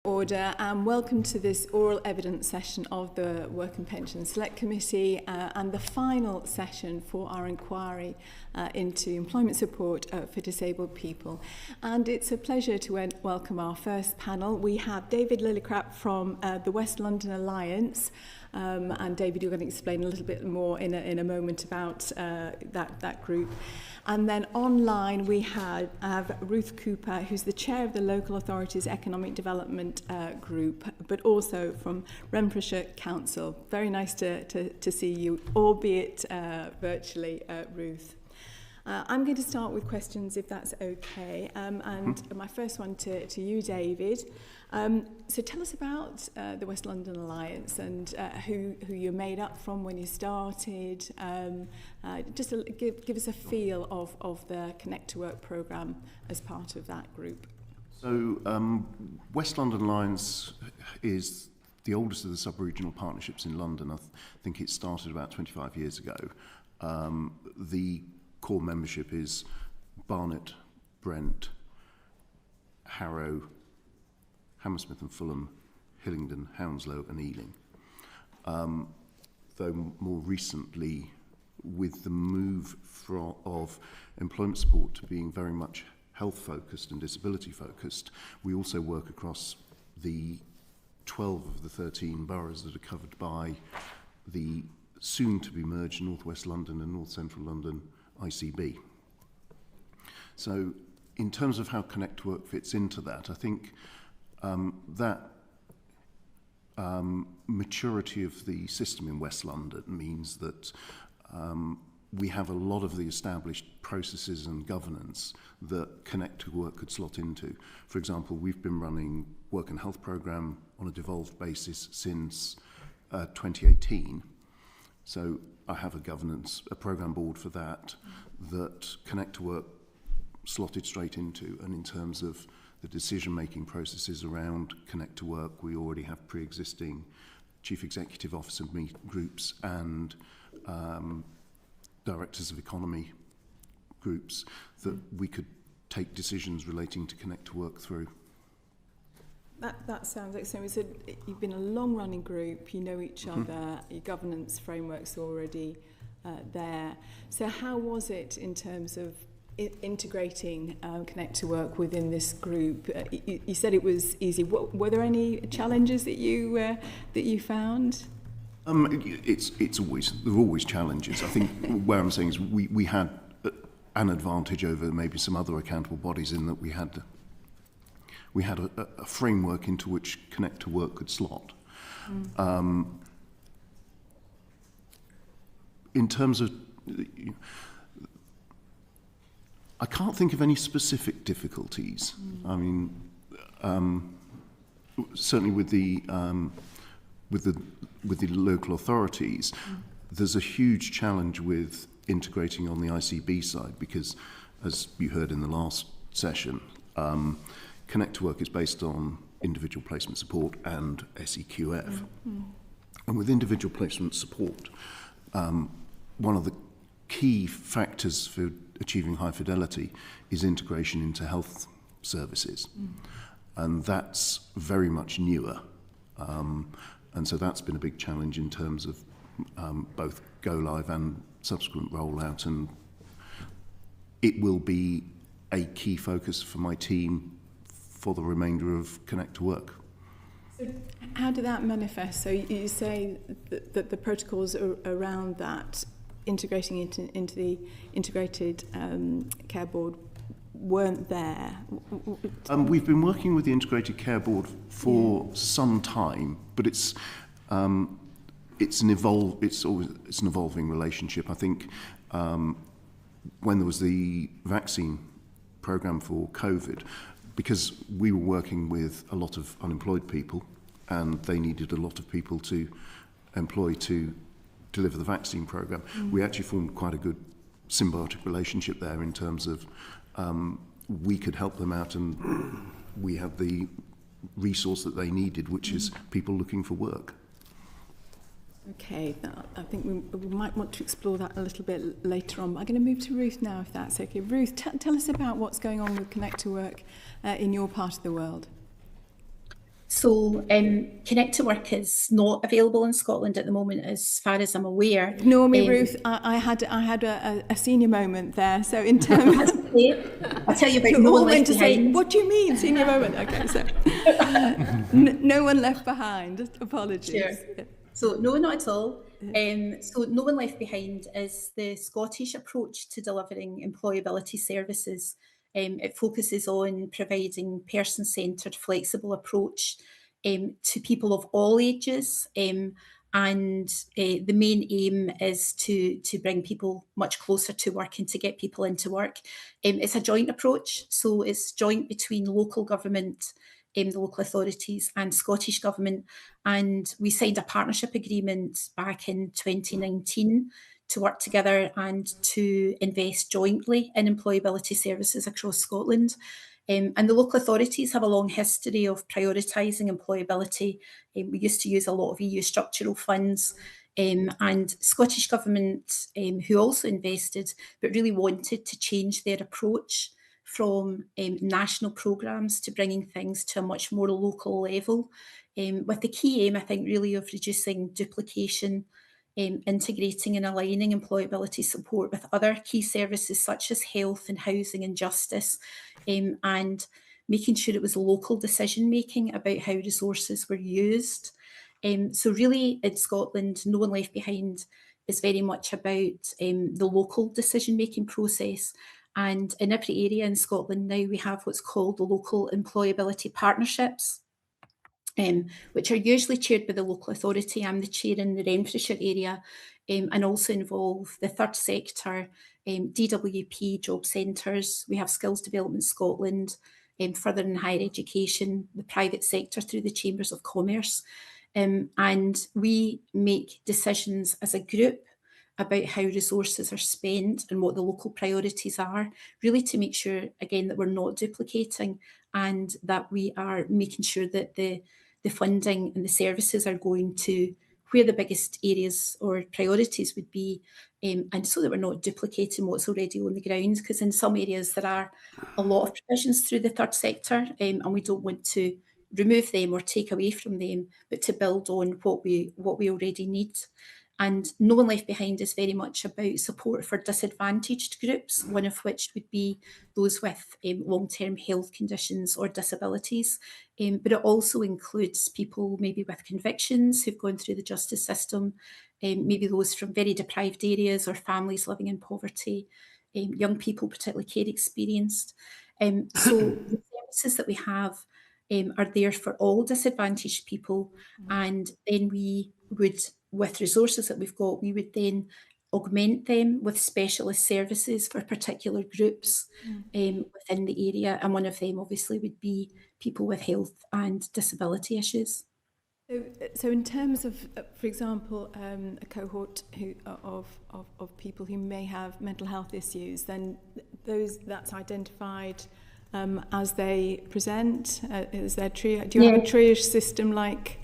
Order, and welcome to this oral evidence session of the Work and Pension Select Committee and the final session for our inquiry into employment support for disabled people. And it's a pleasure to welcome our first panel. We have David Lillicrap from the West London Alliance. And David, you're going to explain a little bit more in a moment about that group. And then online we have Rooth Cooper, who's the chair of the Local Authorities Economic Development Group, but also from Renfrewshire Council. Very nice to see you, albeit virtually, Ruth. I'm going to start with questions, if that's okay. And my first one to you, David. So tell us about the West London Alliance and who you're made up from when you started. Just give us a feel of the Connect to Work programme as part of that group. So West London Alliance is the oldest of the sub-regional partnerships in London. I think it started about 25 years ago. The core membership is Barnet, Brent, Harrow, Hammersmith and Fulham, Hillingdon, Hounslow and Ealing. Though more recently, with the move of employment support to being very much health focused and disability focused, we also work across the 12 of the 13 boroughs that are covered by the soon to be merged North West London and North Central London ICB. So in terms of how Connect to Work fits into that, I think that maturity of the system in West London means that we have a lot of the established processes and governance that Connect to Work could slot into. For example, we've been running work and health programme on a devolved basis since 2018. So I have a programme board for that Connect to Work slotted straight into. And in terms of the decision-making processes around Connect to Work, we already have pre-existing Chief Executive Officer groups and Directors of Economy groups that we could take decisions relating to Connect to Work through. That sounds like so. You've been a long-running group, you know each other, your governance framework's already there. So how was it in terms of integrating Connect to Work within this group? You said it was easy. Were there any challenges that you found? There are always challenges. I think where I'm saying is we had an advantage over maybe some other accountable bodies in that we had a framework into which Connect to Work could slot. In terms of, I can't think of any specific difficulties. I mean, certainly with the local authorities, there's a huge challenge with integrating on the ICB side because, as you heard in the last session, Connect to Work is based on individual placement support and SEQF. And with individual placement support, one of the key factors for achieving high fidelity is integration into health services. And that's very much newer. And so that's been a big challenge in terms of both go live and subsequent rollout. And it will be a key focus for my team for the remainder of Connect to Work. So how did that manifest? So you say that the protocols around that, integrating into the integrated care board, weren't there? We've been working with the Integrated Care Board for some time, but it's an evolving relationship. I think when there was the vaccine programme for COVID, because we were working with a lot of unemployed people and they needed a lot of people to employ to deliver the vaccine programme, we actually formed quite a good symbiotic relationship there in terms of we could help them out and we had the resource that they needed, which is people looking for work. Okay, I think we might want to explore that a little bit later on. But I'm going to move to Ruth now, if that's okay. Ruth, tell us about what's going on with Connect to Work in your part of the world. So Connect to Work is not available in Scotland at the moment, as far as I'm aware. Ignore me, Ruth. I had a senior moment there. So in terms, I'll tell you about you No all One went Left to say, Behind. what do you mean, senior moment? Okay, so no one left behind. Apologies. Sure. So no, not at all. So No One Left Behind is the Scottish approach to delivering employability services. It focuses on providing person-centred, flexible approach to people of all ages, and the main aim is to bring people much closer to work and to get people into work. It's a joint approach, so it's joint between local government, the local authorities and Scottish Government, and we signed a partnership agreement back in 2019 to work together and to invest jointly in employability services across Scotland. And the local authorities have a long history of prioritising employability. We used to use a lot of EU structural funds, and Scottish Government, who also invested, but really wanted to change their approach from national programmes to bringing things to a much more local level, with the key aim, I think, really of reducing duplication, integrating and aligning employability support with other key services such as health and housing and justice, and making sure it was local decision making about how resources were used. So really in Scotland, No One Left Behind is very much about the local decision making process. And in every area in Scotland now we have what's called the local employability partnerships, which are usually chaired by the local authority. I'm the chair in the Renfrewshire area, and also involve the third sector, DWP job centres. We have Skills Development Scotland, further in higher education, the private sector through the Chambers of Commerce. And we make decisions as a group about how resources are spent and what the local priorities are, really to make sure, again, that we're not duplicating and that we are making sure that the funding and the services are going to where the biggest areas or priorities would be, and so that we're not duplicating what's already on the ground, because in some areas there are a lot of provisions through the third sector, and we don't want to remove them or take away from them, but to build on what we already need. And No One Left Behind is very much about support for disadvantaged groups, one of which would be those with long-term health conditions or disabilities. But it also includes people maybe with convictions who've gone through the justice system, maybe those from very deprived areas or families living in poverty, young people particularly care experienced. So the services that we have are there for all disadvantaged people, and then we would, with resources that we've got, we would then augment them with specialist services for particular groups within the area, and one of them obviously would be people with health and disability issues. So in terms of, for example, a cohort of people who may have mental health issues, then that's identified as they present. Is there do you have a triage system like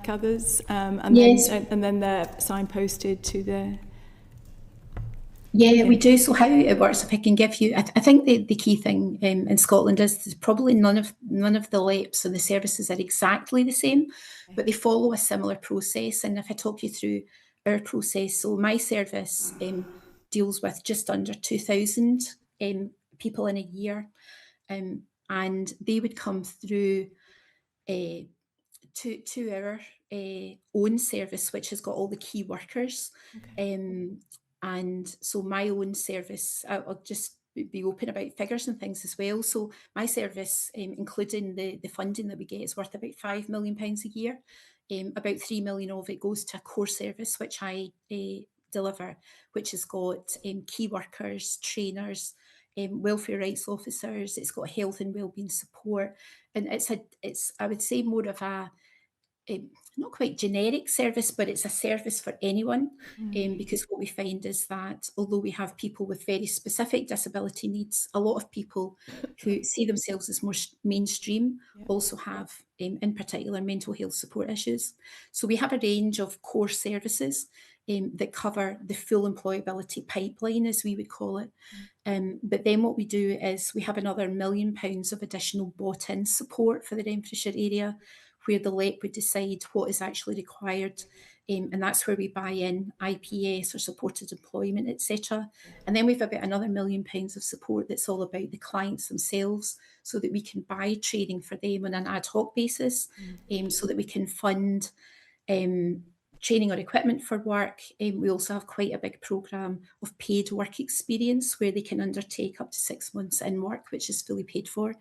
others, and yes. then they're signposted to the... Yeah, we do. So how it works, if I can give you, I think the key thing in Scotland is probably none of the LEPs and the services are exactly the same, but they follow a similar process. And if I talk you through our process, so my service deals with just under 2,000 people in a year, and they would come through to our own service, which has got all the key workers. Okay. And so my own service, I'll just be open about figures and things as well. So my service, including the funding that we get, is worth about £5 million a year. About 3 million of it goes to a core service, which I deliver, which has got key workers, trainers, welfare rights officers. It's got health and wellbeing support, and it's I would say more of a not quite generic service, but it's a service for anyone, because what we find is that although we have people with very specific disability needs, a lot of people who see themselves as more mainstream also have, in particular, mental health support issues. So we have a range of core services, that cover the full employability pipeline, as we would call it. But then what we do is we have another £1 million of additional bought-in support for the Renfrewshire area, where the LEP would decide what is actually required. And that's where we buy in IPS or supported employment, etc. And then we've about another £1 million of support that's all about the clients themselves, so that we can buy training for them on an ad hoc basis, so that we can fund training or equipment for work. We also have quite a big programme of paid work experience where they can undertake up to 6 months in work, which is fully paid for.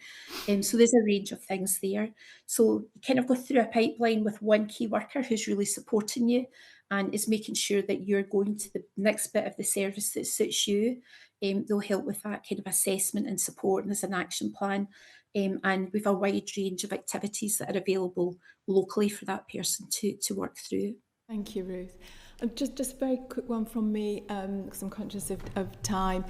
So there's a range of things there. So you kind of go through a pipeline with one key worker who's really supporting you and is making sure that you're going to the next bit of the service that suits you. They'll help with that kind of assessment and support, and there's an action plan. And we've a wide range of activities that are available locally for that person to work through. Thank you, Ruth. Just a very quick one from me, because I'm conscious of time.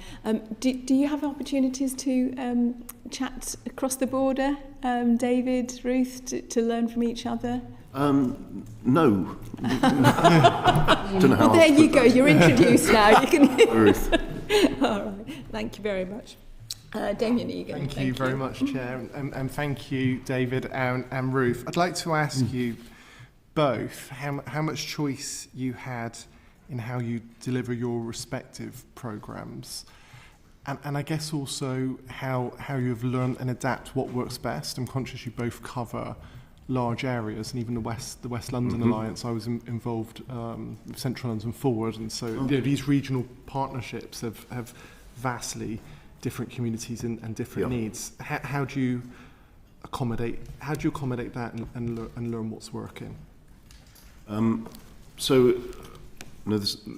Do you have opportunities to chat across the border, David, Ruth, to learn from each other? No. Don't know how. Well, there you go. You're introduced now. You can. Ruth. All right. Thank you very much. Damien Egan. Thank you very much, Chair, and thank you, David and Ruth. I'd like to ask you both how much choice you had in how you deliver your respective programmes, and I guess also how you have learned and adapt what works best. I'm conscious you both cover large areas, and even the West London Alliance, I was involved with Central London Forward, and so these regional partnerships have vastly different communities and different needs. How do you accommodate that and learn what's working?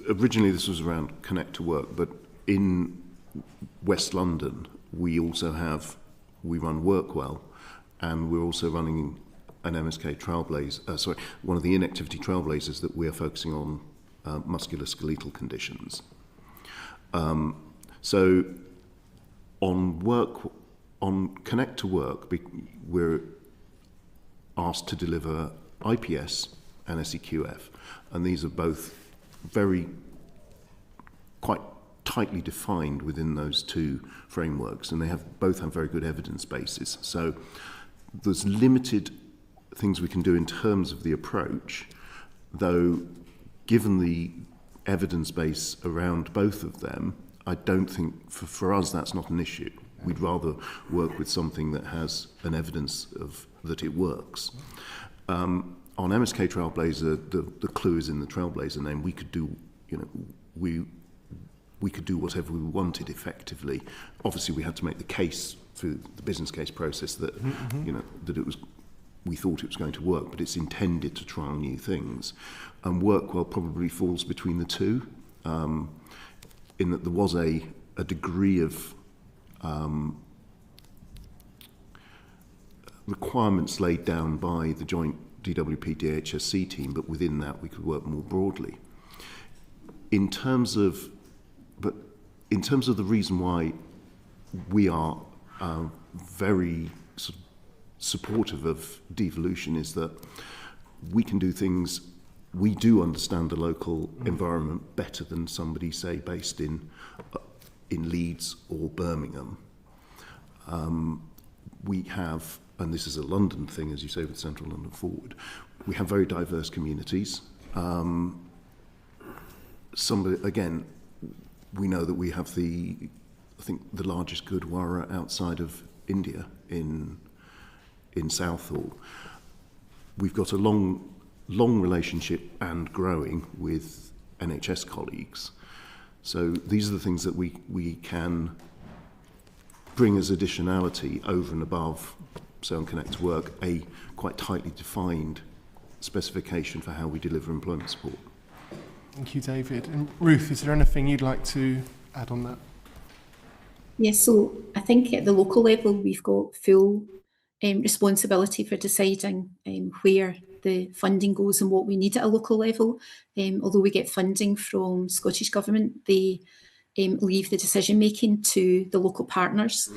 Originally this was around Connect to Work, but in West London we run Workwell, and we're also running an MSK Trailblazer, one of the inactivity trailblazers that we are focusing on musculoskeletal conditions. So on Connect to Work, we're asked to deliver IPS and SEQF, and these are both quite tightly defined within those two frameworks, and they both have very good evidence bases. So there's limited things we can do in terms of the approach, though given the evidence base around both of them, I don't think for us that's not an issue. We'd rather work with something that has an evidence of that it works. On MSK Trailblazer, the clue is in the Trailblazer name. We could do, we could do whatever we wanted effectively. Obviously, we had to make the case through the business case process that that it was. We thought it was going to work, but it's intended to trial new things. And Workwell probably falls between the two, in that there was a degree of requirements laid down by the joint DWP-DHSC team, but within that we could work more broadly. In terms of the reason why we are very sort of supportive of devolution is that we can do things. We do understand the local environment better than somebody, say, based in Leeds or Birmingham. We have, and this is a London thing, as you say, with Central London Forward, we have very diverse communities. Again, we know that we have the largest Gurdwara outside of India in Southall. We've got a long relationship and growing with NHS colleagues. So these are the things that we can bring as additionality over and above, say on Connect to Work, a quite tightly defined specification for how we deliver employment support. Thank you, David. And Ruth, is there anything you'd like to add on that? Yes, so I think at the local level we've got full responsibility for deciding where the funding goes and what we need at a local level. Although we get funding from Scottish Government, they leave the decision making to the local partners.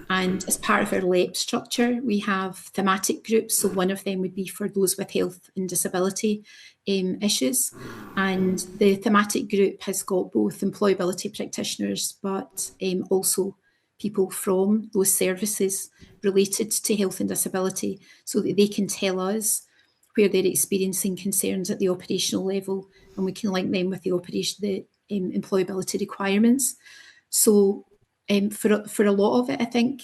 And as part of our LEP structure, we have thematic groups. So one of them would be for those with health and disability issues. And the thematic group has got both employability practitioners, but also people from those services related to health and disability, so that they can tell us where they're experiencing concerns at the operational level, and we can link them with the employability requirements. So for a lot of it, I think,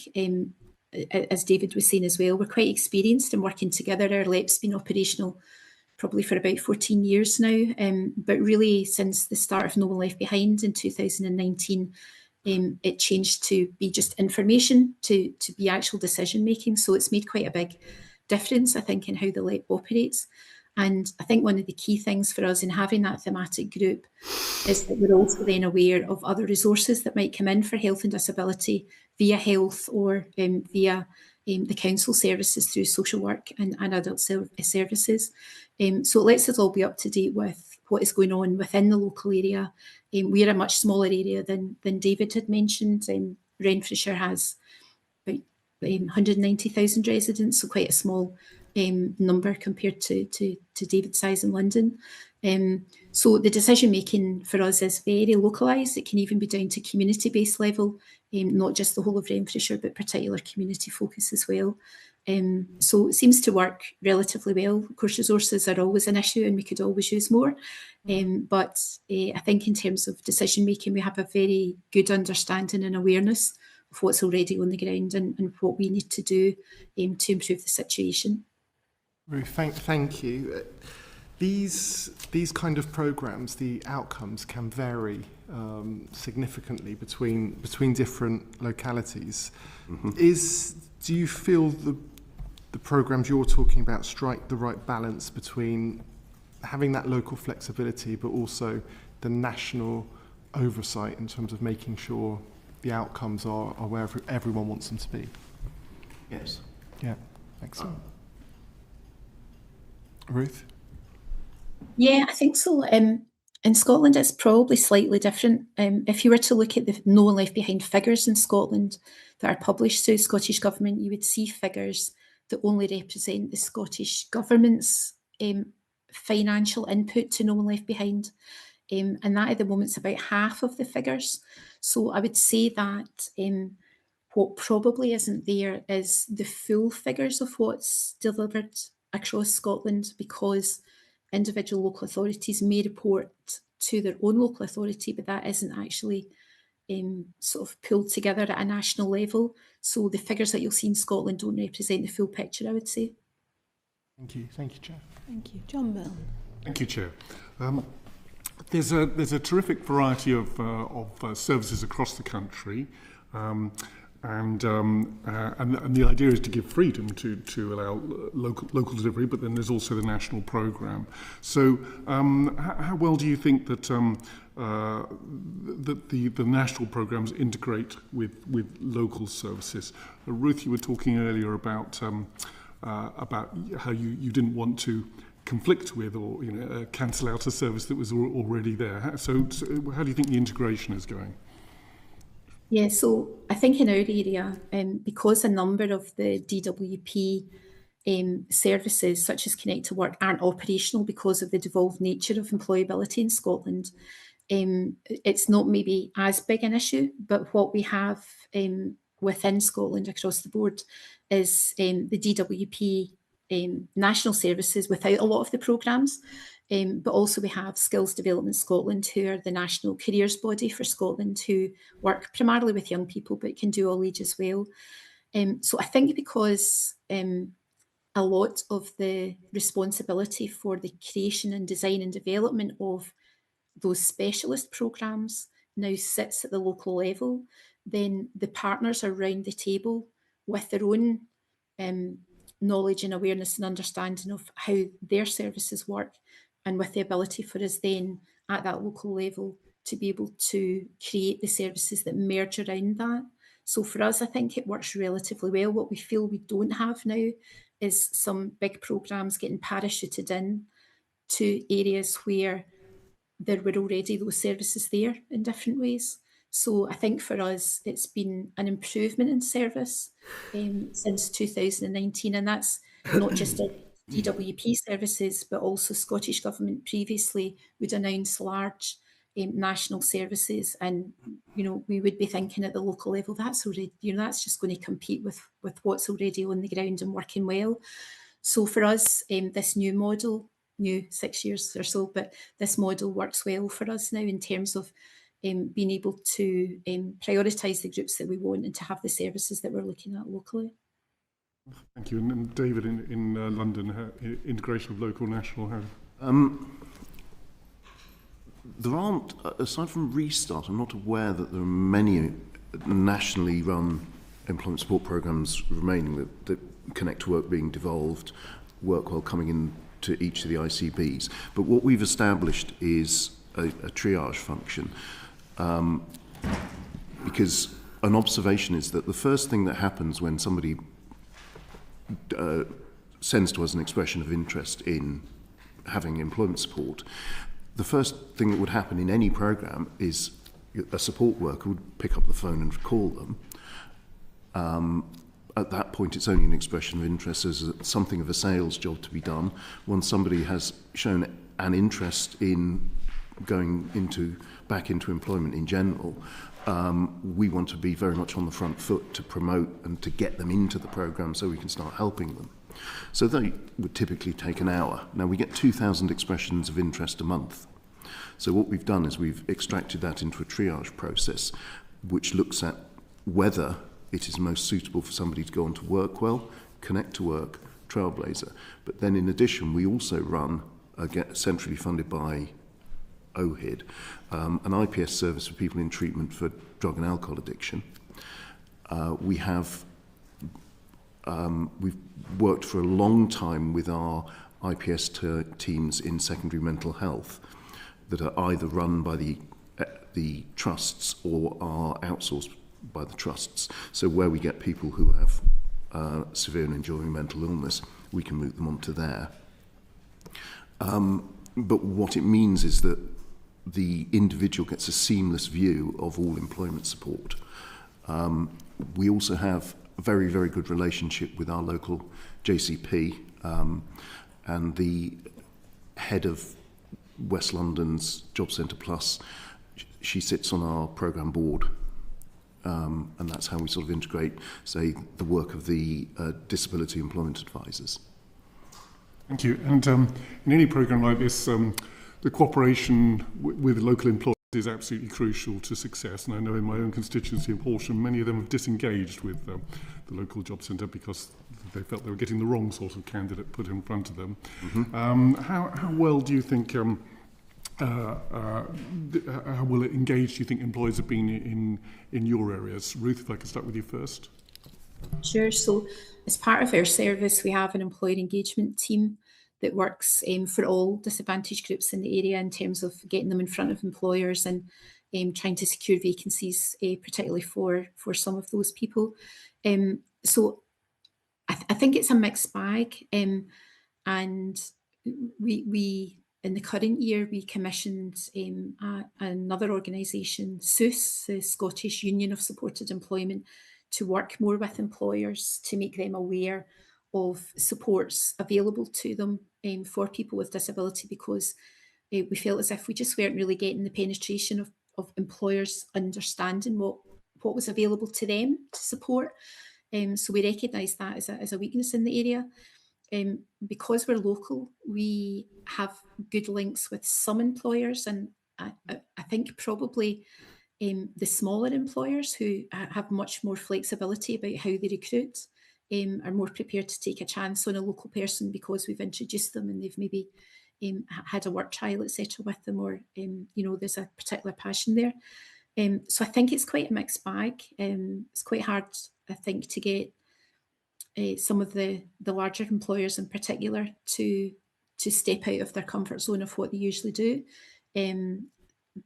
as David was saying as well, we're quite experienced in working together. Our LEP's been operational probably for about 14 years now, but really since the start of No One Left Behind in 2019, it changed to be just information to be actual decision making. So it's made quite a big difference, I think, in how the LEP operates. And I think one of the key things for us in having that thematic group is that we're also then aware of other resources that might come in for health and disability via health or via the council services through social work and adult services. So it lets us all be up to date with what is going on within the local area. We're a much smaller area than David had mentioned. Renfrewshire has about 190,000 residents, so quite a small number compared to David's size in London. So the decision making for us is very localised. It can even be down to community-based level, not just the whole of Renfrewshire, but particular community focus as well. So it seems to work relatively well. Of course, resources are always an issue and we could always use more. But I think in terms of decision making, we have a very good understanding and awareness of what's already on the ground and what we need to do to improve the situation. Ruth, thank you. These kind of programmes, the outcomes can vary significantly between different localities. Do you feel the programmes you're talking about strike the right balance between having that local flexibility but also the national oversight in terms of making sure the outcomes are where everyone wants them to be? Yes. Yeah, excellent. Ruth? Yeah, I think so. In Scotland, it's probably slightly different. If you were to look at the No One Left Behind figures in Scotland that are published through the Scottish Government, you would see figures that only represent the Scottish Government's financial input to No One Left Behind. And that at the moment is about half of the figures. So I would say that what probably isn't there is the full figures of what's delivered across Scotland, because individual local authorities may report to their own local authority, but that isn't actually sort of pulled together at a national level. So the figures that you'll see in Scotland don't represent the full picture, I would say. Thank you, Chair. Thank you. John Bell. Thank you, Chair. There's a terrific variety of services across the country, and the idea is to give freedom to allow local delivery, but then there's also the national programme. So how well do you think that the national programmes integrate with local services? Ruth, you were talking earlier about how you didn't want to conflict with or cancel out a service that was already there. So how do you think the integration is going? Yeah, so I think in our area, because a number of the DWP services, such as Connect to Work, aren't operational because of the devolved nature of employability in Scotland, it's not maybe as big an issue, but what we have within Scotland across the board is the DWP national services without a lot of the programmes. But also we have Skills Development Scotland, who are the national careers body for Scotland, who work primarily with young people, but can do all ages well. So I think because a lot of the responsibility for the creation and design and development of those specialist programmes now sits at the local level, then the partners are round the table with their own knowledge and awareness and understanding of how their services work, and with the ability for us then at that local level to be able to create the services that merge around that. So for us, I think it works relatively well. What we feel we don't have now is some big programmes getting parachuted in to areas where there were already those services there in different ways. So I think for us, it's been an improvement in service since 2019, and that's not just our DWP services, but also Scottish Government previously would announce large national services, and we would be thinking at the local level that's already that's just going to compete with what's already on the ground and working well. So for us, this new model, new 6 years or so, but this model works well for us now in terms of being able to prioritise the groups that we want and to have the services that we're looking at locally. Thank you. And David, in London, integration of local, national, how? There aren't, aside from Restart, I'm not aware that there are many nationally run employment support programmes remaining that Connect to Work being devolved, Workwell coming into each of the ICBs. But what we've established is a triage function, because an observation is that the first thing that happens when somebody sends to us an expression of interest in having employment support, the first thing that would happen in any programme is a support worker would pick up the phone and call them. At that point, it's only an expression of interest as something of a sales job to be done. Once somebody has shown an interest in going back into employment in general, we want to be very much on the front foot to promote and to get them into the programme so we can start helping them. So they would typically take an hour. Now, we get 2,000 expressions of interest a month. So what we've done is we've extracted that into a triage process, which looks at whether it is most suitable for somebody to go on to Workwell, Connect to Work, Trailblazer. But then in addition, we also run, centrally funded by OHID, an IPS service for people in treatment for drug and alcohol addiction. We've worked for a long time with our IPS teams in secondary mental health that are either run by the trusts or are outsourced by the trusts. So where we get people who have severe and enduring mental illness, we can move them onto there. But what it means is that the individual gets a seamless view of all employment support. We also have a very, very good relationship with our local JCP, and the head of West London's Job Centre Plus, she sits on our programme board, and that's how we sort of integrate, say, the work of the disability employment advisors. Thank you. And in any programme like this, the cooperation with local employers is absolutely crucial to success. And I know in my own constituency in Horsham, many of them have disengaged with the local job centre because they felt they were getting the wrong sort of candidate put in front of them. Mm-hmm. How well do you think, how well engaged do you think employers have been in your areas? Ruth, if I could start with you first. Sure. So as part of our service, we have an employer engagement team that works for all disadvantaged groups in the area in terms of getting them in front of employers and trying to secure vacancies, particularly for some of those people. So I think it's a mixed bag. And we in the current year, we commissioned another organisation, SUS, the Scottish Union of Supported Employment, to work more with employers to make them aware of supports available to them for people with disability, because we felt as if we just weren't really getting the penetration of employers understanding what was available to them to support. So we recognised that as a weakness in the area. Because we're local, we have good links with some employers, and I think probably the smaller employers who have much more flexibility about how they recruit are more prepared to take a chance on a local person because we've introduced them and they've maybe had a work trial, etc. with them, or there's a particular passion there. So I think it's quite a mixed bag. It's quite hard, I think, to get some of the larger employers in particular to step out of their comfort zone of what they usually do.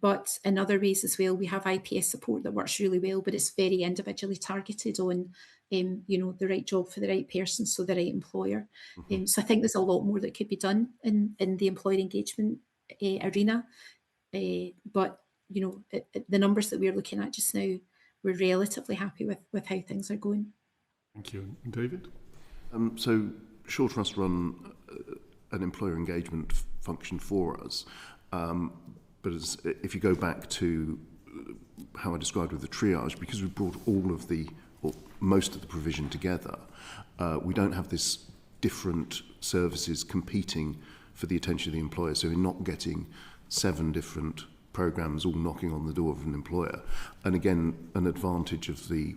But in other ways as well, we have IPS support that works really well, but it's very individually targeted on the right job for the right person, so the right employer. Mm-hmm. So I think there's a lot more that could be done in the employer engagement arena. But the numbers that we're looking at just now, we're relatively happy with how things are going. Thank you. And David? So Shaw Trust run an employer engagement function for us. But if you go back to how I described with the triage, because we brought most of the provision together, we don't have this different services competing for the attention of the employer. So we're not getting 7 different programs all knocking on the door of an employer. And again, an advantage of the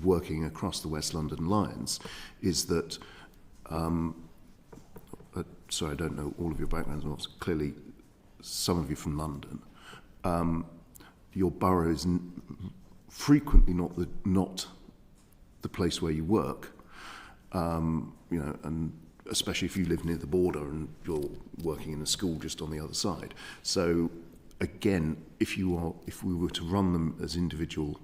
working across the West London lines is that, sorry, I don't know all of your backgrounds, clearly some of you from London, your borough is frequently not the place where you work, and especially if you live near the border and you're working in a school just on the other side. So again, if we were to run them as individual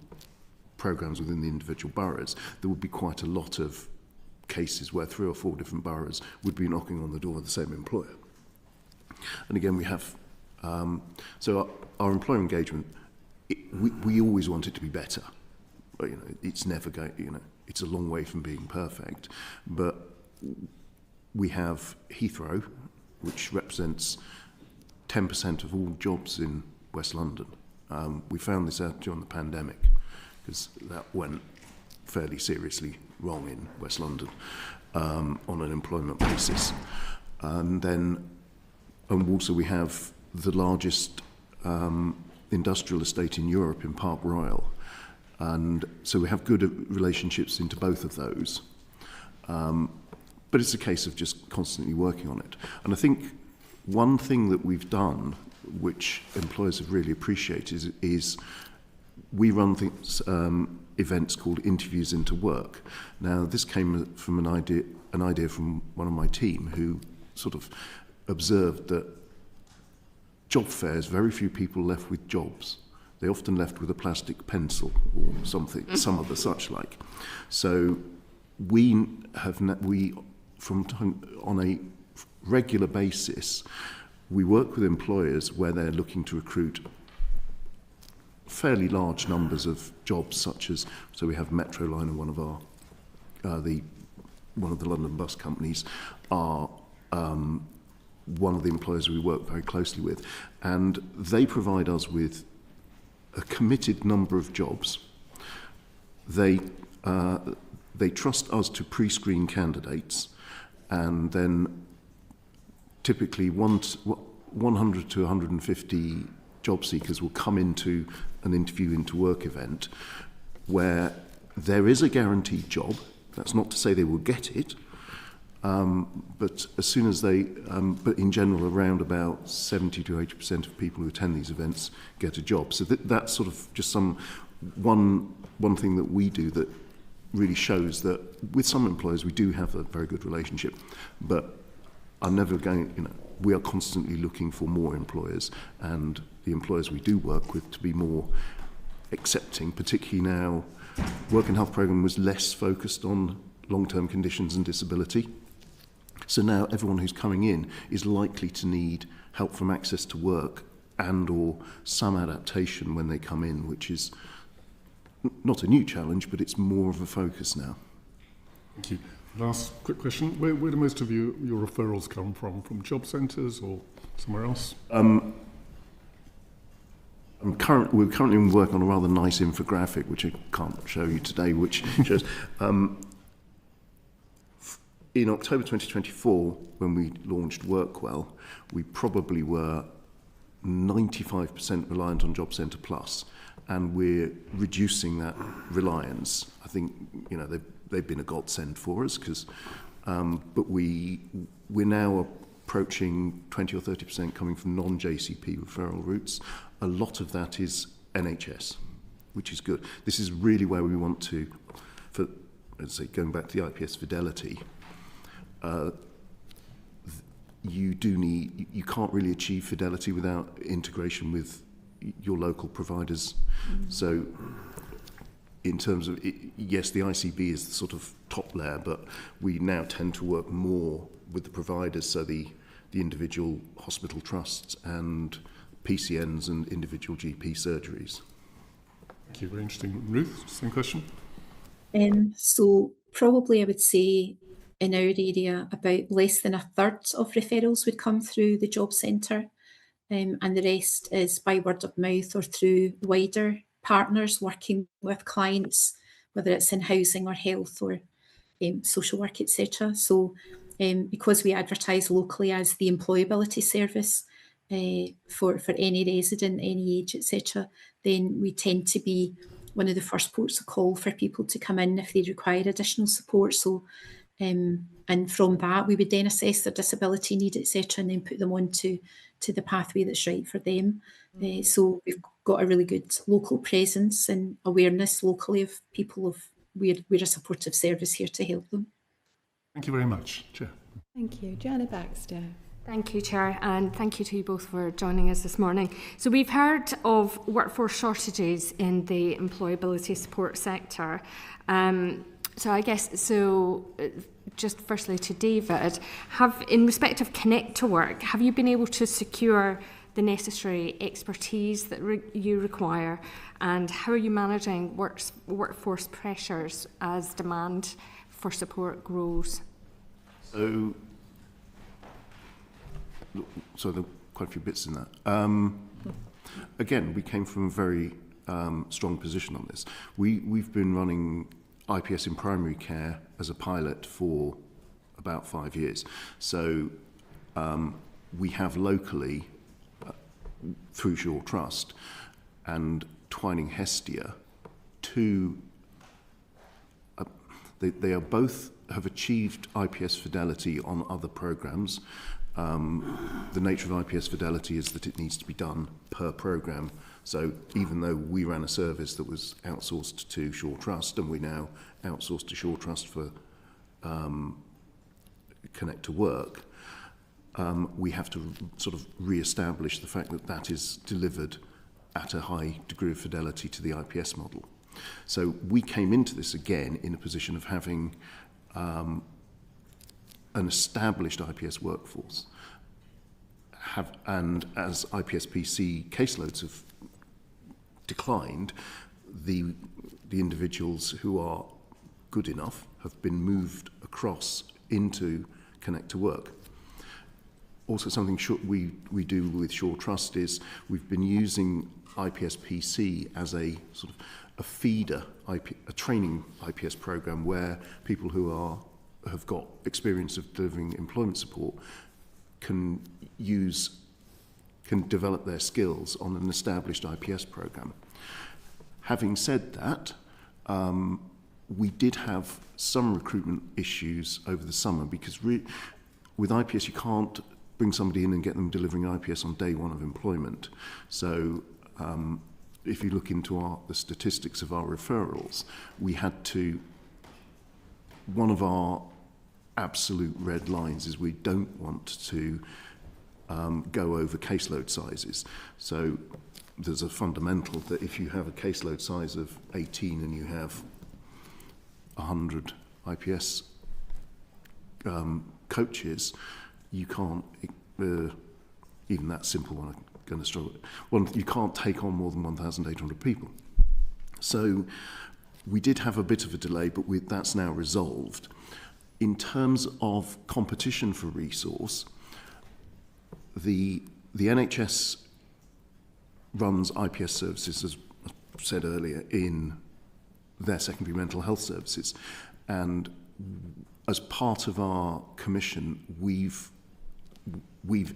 programs within the individual boroughs, there would be quite a lot of cases where 3 or 4 different boroughs would be knocking on the door of the same employer. And again, we have so our employer engagement, we always want it to be better, but it's never going. It's a long way from being perfect. But we have Heathrow, which represents 10% of all jobs in West London. We found this out during the pandemic, because that went fairly seriously wrong in West London on an employment basis. And also we have the largest industrial estate in Europe in Park Royal. And so we have good relationships into both of those. But it's a case of just constantly working on it. And I think one thing that we've done, which employers have really appreciated, is we run events called Interviews into Work. Now, this came from an idea from one of my team who sort of observed that job fairs, very few people left with jobs. They often left with a plastic pencil or something, some other such like. So on a regular basis, we work with employers where they're looking to recruit fairly large numbers of jobs, such as, so we have Metroline and one of the London bus companies are one of the employers we work very closely with, and they provide us with a committed number of jobs. They trust us to pre-screen candidates, and then typically 100 to 150 job seekers will come into an interview into work event where there is a guaranteed job. That's not to say they will get it, but as soon as but in general, around about 70 to 80% of people who attend these events get a job. So that's sort of just one thing that we do that really shows that with some employers we do have a very good relationship, but I'm never going, we are constantly looking for more employers, and the employers we do work with to be more accepting, particularly now. Work and Health Programme was less focused on long-term conditions and disability. So now everyone who's coming in is likely to need help from access to work and or some adaptation when they come in, which is not a new challenge, but it's more of a focus now. Thank you. Last quick question. Where do most of your referrals come from? From job centres or somewhere else? We're currently working on a rather nice infographic, which I can't show you today, which shows in October 2024, when we launched WorkWell, we probably were 95% reliant on Job Centre Plus, and we're reducing that reliance. I think they've been a godsend for us, because but we're now approaching 20 or 30% coming from non-JCP referral routes. A lot of that is NHS, which is good. This is really where we want to, let's say, going back to the IPS Fidelity, you can't really achieve fidelity without integration with your local providers. So in terms of, yes, the ICB is the sort of top layer, but we now tend to work more with the providers, so the individual hospital trusts and PCNs and individual GP surgeries. Thank you, very interesting. Ruth, same question? So probably I would say in our area about less than a third of referrals would come through the job centre, and the rest is by word of mouth or through wider partners working with clients, whether it's in housing or health or social work, etc. So because we advertise locally as the employability service for any resident, any age, etc., then we tend to be one of the first ports of call for people to come in if they require additional support. So, and from that, we would then assess their disability need, etc., and then put them on to the pathway that's right for them. So we've got a really good local presence and awareness locally of people of we're a supportive service here to help them. Thank you very much, Chair. Thank you. Joanna Baxter. Thank you, Chair, and thank you to you both for joining us this morning. So we've heard of workforce shortages in the employability support sector. Just firstly to David, in respect of Connect to Work, have you been able to secure the necessary expertise that you require, and how are you managing workforce pressures as demand for support grows? So there are quite a few bits in that. Again, we came from a very strong position on this. We've been running IPS in primary care as a pilot for about 5 years. So we have locally, through Shaw Trust and Twining Hestia, they are both have achieved IPS fidelity on other programmes. The nature of IPS fidelity is that it needs to be done per programme. So even though we ran a service that was outsourced to Shaw Trust, and we now outsource to Shaw Trust for Connect to Work, we have to sort of re-establish the fact that that is delivered at a high degree of fidelity to the IPS model. So we came into this again in a position of having an established IPS workforce. And as IPS-PC caseloads have declined, the individuals who are good enough have been moved across into Connect to Work. Also, something we do with Shaw Trust is we've been using IPS-PC as a sort of a feeder, a training IPS program where people who have got experience of delivering employment support can develop their skills on an established IPS program. Having said that, we did have some recruitment issues over the summer because with IPS you can't bring somebody in and get them delivering IPS on day one of employment. So if you look into the statistics of our referrals, we had to, one of our absolute red lines is we don't want to go over caseload sizes. So there's a fundamental that if you have a caseload size of 18 and you have 100 IPS coaches, you can't, even that simple one, I'm going to struggle. Well, you can't take on more than 1,800 people. So we did have a bit of a delay, but that's now resolved. In terms of competition for resource, the NHS runs IPS services, as I said earlier, in their secondary mental health services. And as part of our commission, we've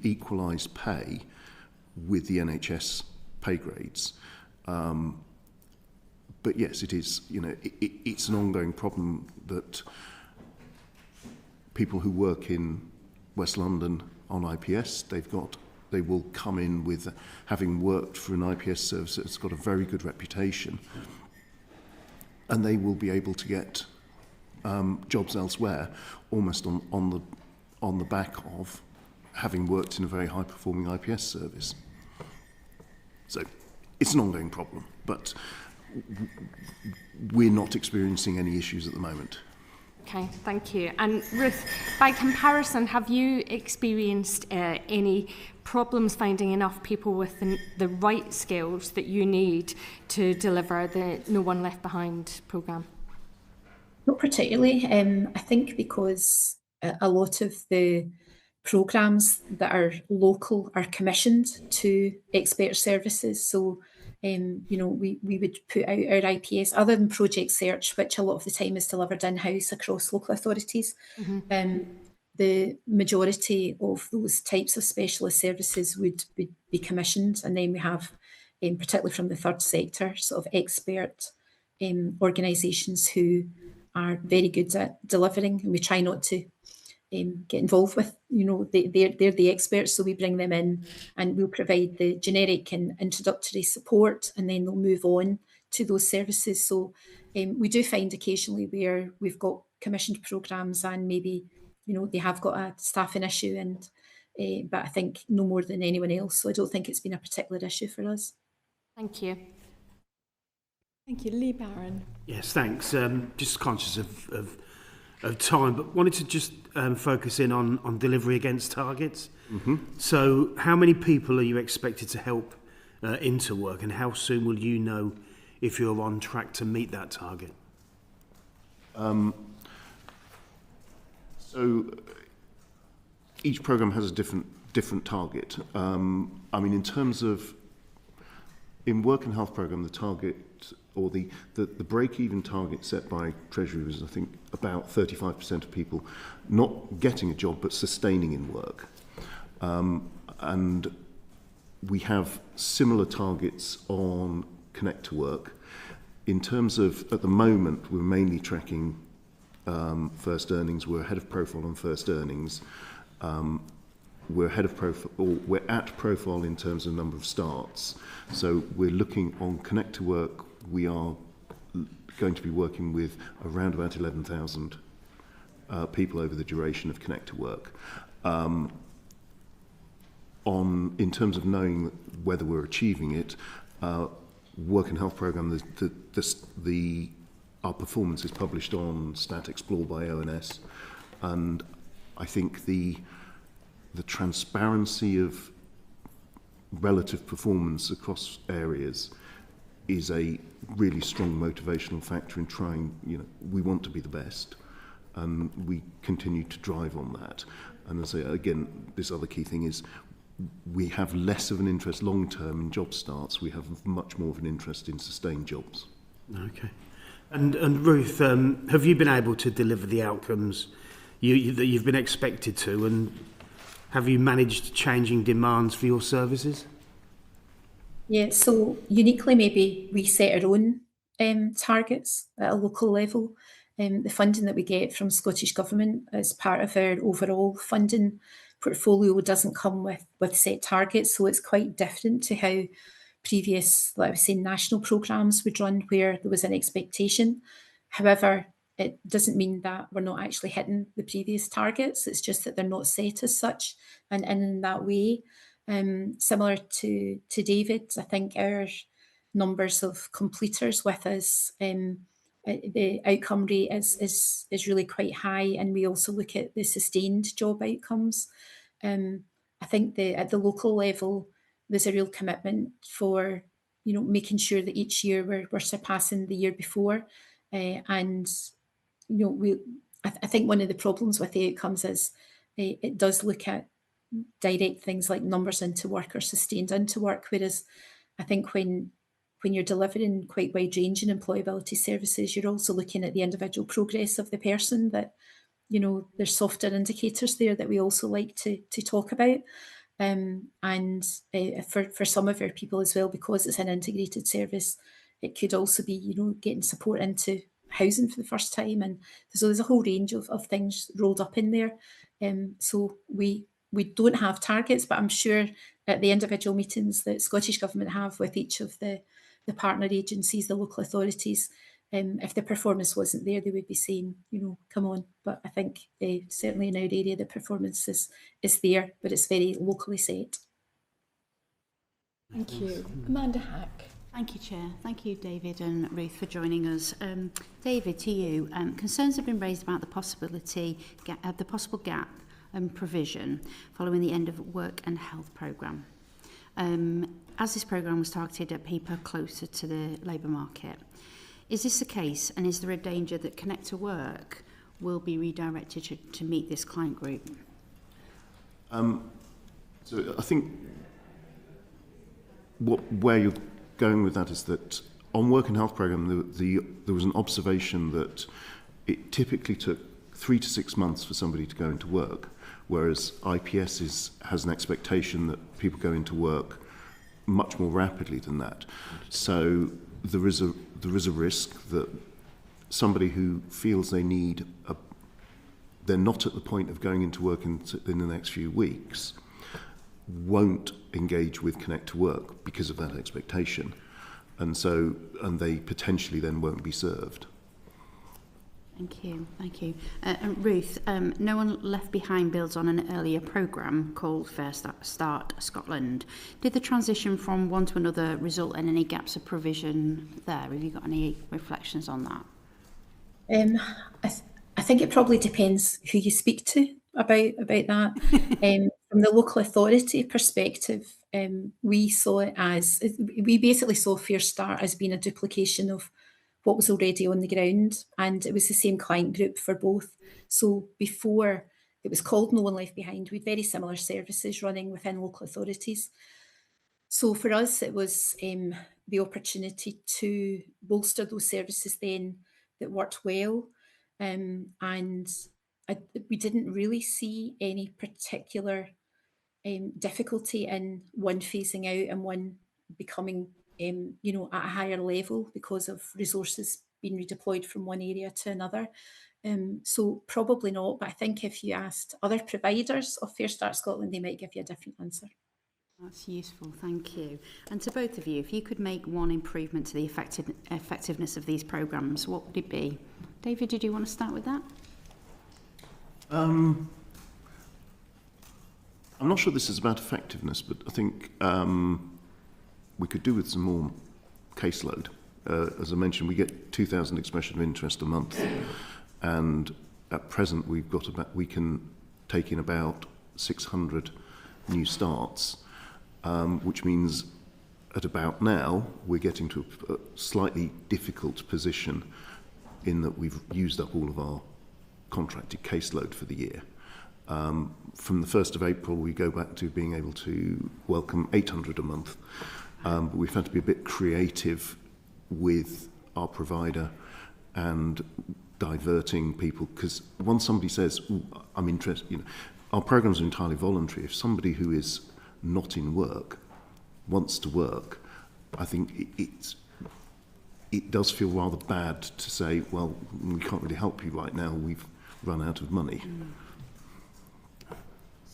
equalised pay with the NHS pay grades. But yes, it is, it's an ongoing problem that people who work in West London on IPS, they will come in with having worked for an IPS service that's got a very good reputation, and they will be able to get jobs elsewhere, almost on the back of having worked in a very high-performing IPS service. So it's an ongoing problem, but we're not experiencing any issues at the moment. Okay, thank you. And Ruth, by comparison, have you experienced any problems finding enough people with the right skills that you need to deliver the No One Left Behind programme? Not particularly. I think because a lot of the programmes that are local are commissioned to expert services. So, we would put out our IPS, other than Project Search, which a lot of the time is delivered in-house across local authorities. The majority of those types of specialist services would be commissioned, and then we have, particularly from the third sector, sort of expert organisations who are very good at delivering, and we try not to get involved with, they're the experts, so we bring them in and we'll provide the generic and introductory support, and then they'll move on to those services. So we do find occasionally where we've got commissioned programmes and maybe, they have got a staffing issue, and but I think no more than anyone else, so I don't think it's been a particular issue for us. Thank you. Thank you. Lee Barron. Yes, thanks. Just conscious of time, but wanted to just focus in on delivery against targets. So how many people are you expected to help into work, and how soon will you know if you're on track to meet that target? So each programme has a different target. I mean, in terms of in work and health programme, the target or the break-even target set by Treasury was, I think, about 35% of people not getting a job but sustaining in work. And we have similar targets on Connect to Work. In terms of, at the moment, we're mainly tracking first earnings. We're ahead of profile on first earnings. We're ahead of profile, or we're at profile in terms of number of starts. So we're looking on Connect to Work. We are going to be working with around about 11,000 people over the duration of Connect to Work. In terms of knowing whether we're achieving it, work and health programme, our performance is published on Stat Explore by ONS, and I think the transparency of relative performance across areas is a really strong motivational factor in trying, we want to be the best, and we continue to drive on that. And as I say, again, this other key thing is we have less of an interest long term in job starts. We have much more of an interest in sustained jobs. Okay. And Ruth, have you been able to deliver the outcomes that you've been expected to, and have you managed changing demands for your services? Yeah, so uniquely maybe we set our own targets at a local level. The funding that we get from Scottish Government as part of our overall funding portfolio doesn't come with set targets, so it's quite different to how previous, like I was saying, national programmes would run, where there was an expectation. However, it doesn't mean that we're not actually hitting the previous targets. It's just that they're not set as such, and in that way. Similar to David, I think our numbers of completers with us, the outcome rate is really quite high, and we also look at the sustained job outcomes. I think at the local level, there's a real commitment for making sure that each year we're surpassing the year before, and I think one of the problems with the outcomes is it does look at direct things like numbers into work or sustained into work, whereas I think when you're delivering quite wide-ranging employability services, you're also looking at the individual progress of the person, that there's softer indicators there that we also like to talk about, and for some of our people as well, because it's an integrated service, it could also be getting support into housing for the first time, and so there's a whole range of things rolled up in there. So we don't have targets, but I'm sure at the individual meetings that Scottish Government have with each of the partner agencies, the local authorities, if the performance wasn't there, they would be saying, come on. But I think certainly in our area, the performance is there, but it's very locally set. Thank you. Amanda Hack. Thank you, Chair. Thank you, David and Ruth, for joining us. David, to you. Concerns have been raised about the possible gap and provision following the end of work and health programme. As this programme was targeted at people closer to the labour market, is this the case, and is there a danger that Connect to Work will be redirected to meet this client group? So I think where you're going with that is that on work and health programme, there was an observation that it typically took 3 to 6 months for somebody to go into work, whereas IPS has an expectation that people go into work much more rapidly than that. So there is a risk that somebody who feels they're not at the point of going into work in the next few weeks won't engage with Connect to Work because of that expectation, and they potentially then won't be served. Thank you. Ruth, No One Left Behind builds on an earlier programme called Fair Start Scotland. Did the transition from one to another result in any gaps of provision there? Have you got any reflections on that? I think it probably depends who you speak to about that. From the local authority perspective, we basically saw Fair Start as being a duplication of what was already on the ground, and it was the same client group for both. So before it was called No One Left Behind, we had very similar services running within local authorities. So for us, it was the opportunity to bolster those services then that worked well. We didn't really see any particular difficulty in one phasing out and one becoming at a higher level because of resources being redeployed from one area to another. So probably not, but I think if you asked other providers of Fair Start Scotland, they might give you a different answer. That's useful, thank you. And to both of you, if you could make one improvement to the effectiveness of these programmes, what would it be? David, did you want to start with that? I'm not sure this is about effectiveness, but I think we could do with some more caseload. As I mentioned, we get 2,000 expression of interest a month, and at present we can take in about 600 new starts, which means at about now we're getting to a slightly difficult position in that we've used up all of our contracted caseload for the year. From the 1st of April, we go back to being able to welcome 800 a month. But we've had to be a bit creative with our provider and diverting people, because once somebody says, I'm interested, our programs are entirely voluntary. If somebody who is not in work wants to work, I think it does feel rather bad to say, well, we can't really help you right now, we've run out of money.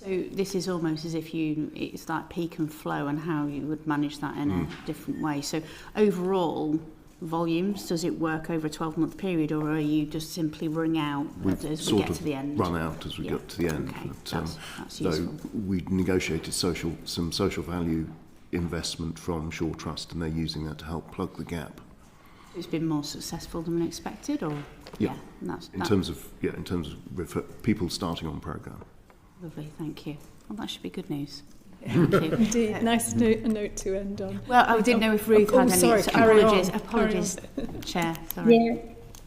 So this is almost as if it's like peak and flow and how you would manage that in a different way. So overall, volumes, does it work over a 12-month period, or are you just simply running out as we get to the end? Run out as we get to the end. Okay, But, that's useful. we negotiated some social value investment from Shore Trust, and they're using that to help plug the gap. It's been more successful than expected, or in terms of people starting on programme. Lovely, thank you. Well, that should be good news. Thank you. Indeed, nice note to end on. Well, I didn't know if Ruth had any. Sorry, Apologies, Chair. Sorry.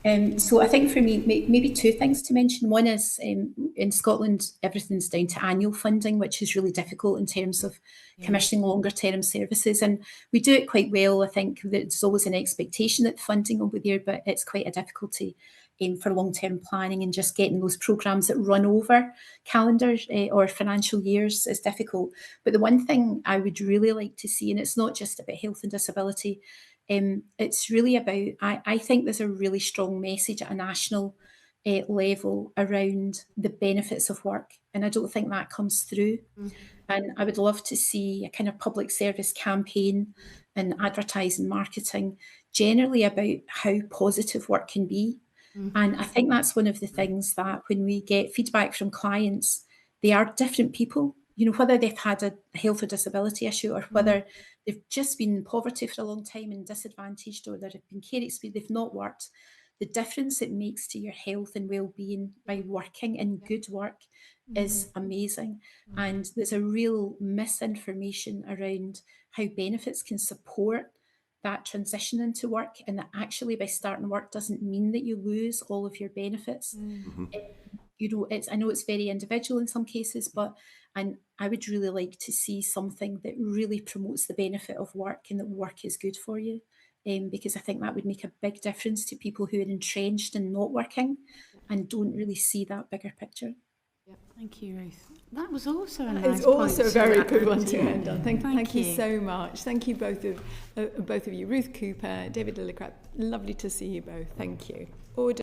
Yeah. So I think for me, maybe two things to mention. One is in Scotland, everything's down to annual funding, which is really difficult in terms of commissioning longer term services. And we do it quite well. I think there's always an expectation that funding will be there, but it's quite a difficulty for long-term planning, and just getting those programmes that run over calendars or financial years is difficult. But the one thing I would really like to see, and it's not just about health and disability, it's really about, I think there's a really strong message at a national level around the benefits of work, and I don't think that comes through. And I would love to see a kind of public service campaign and advertising, marketing generally about how positive work can be. And I think that's one of the things that when we get feedback from clients, they are different people you know, whether they've had a health or disability issue, or whether they've just been in poverty for a long time and disadvantaged, or there have been care experience, they've not worked, the difference it makes to your health and well-being by working in good work is amazing. And there's a real misinformation around how benefits can support that transition into work, and that actually by starting work doesn't mean that you lose all of your benefits. You know, I know it's very individual in some cases, but I would really like to see something that really promotes the benefit of work, and that work is good for you. Because I think that would make a big difference to people who are entrenched and not working and don't really see that bigger picture. Yep. Thank you, Ruth. That was also a nice It's also point a very to good one to add. end on. Thank you so much. Thank you both of you, Ruth Cooper, David Lillicrap. Lovely to see you both. Thank you. Order.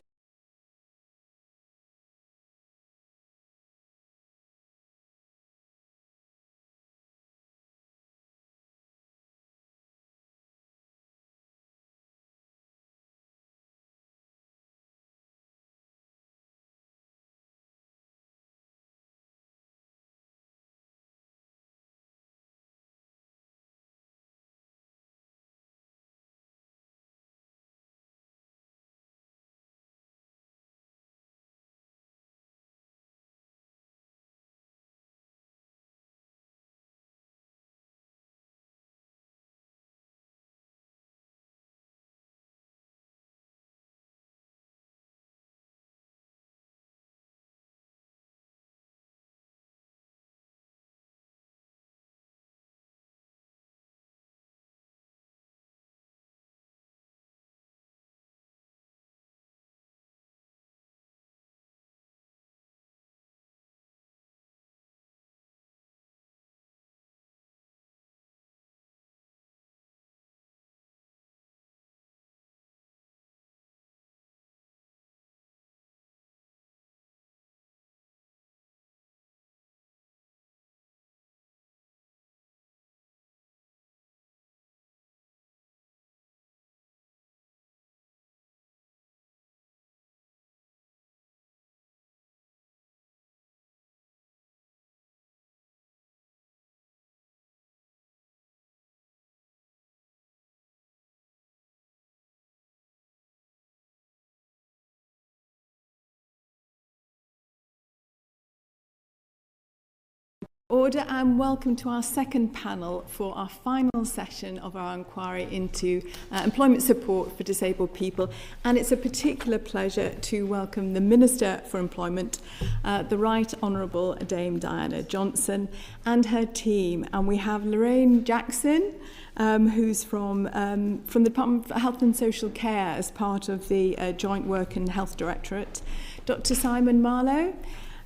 Order, and welcome to our second panel for our final session of our inquiry into employment support for disabled people. And it's a particular pleasure to welcome the Minister for Employment, the Right Honourable Dame Diana Johnson, and her team. And we have Lorraine Jackson, who's from the Department for Health and Social Care as part of the Joint Work and Health Directorate, Dr. Simon Marlow,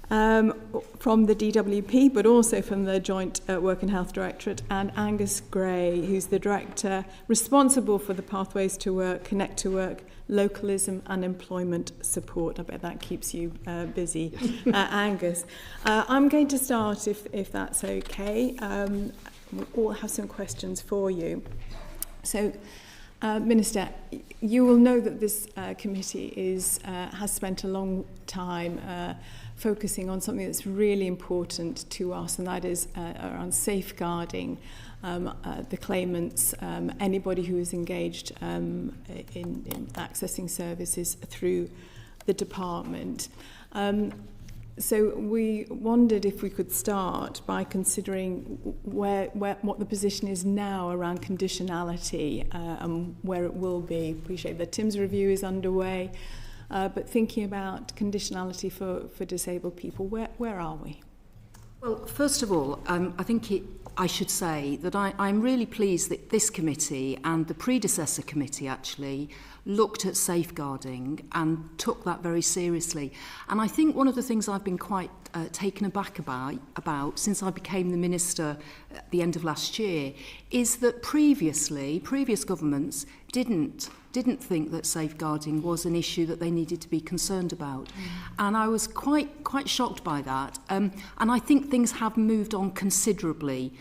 from the DWP, but also from the Joint Work and Health Directorate, and Angus Gray, who's the Director responsible for the Pathways to Work, Connect to Work, Localism and Employment Support. I bet that keeps you busy, Angus. I'm going to start, if that's okay. We'll all have some questions for you. So, Minister, you will know that this committee has spent a long time focusing on something that's really important to us, and that is around safeguarding the claimants, anybody who is engaged in accessing services through the department. So we wondered if we could start by considering what the position is now around conditionality and where it will be. Appreciate that Tim's review is underway, but thinking about conditionality for disabled people, where are we? Well, first of all, I think I should say that I'm really pleased that this committee and the predecessor committee actually looked at safeguarding and took that very seriously. And I think one of the things I've been quite taken aback about since I became the minister at the end of last year is that previous governments didn't think that safeguarding was an issue that they needed to be concerned about. And I was quite shocked by that. And I think things have moved on considerably.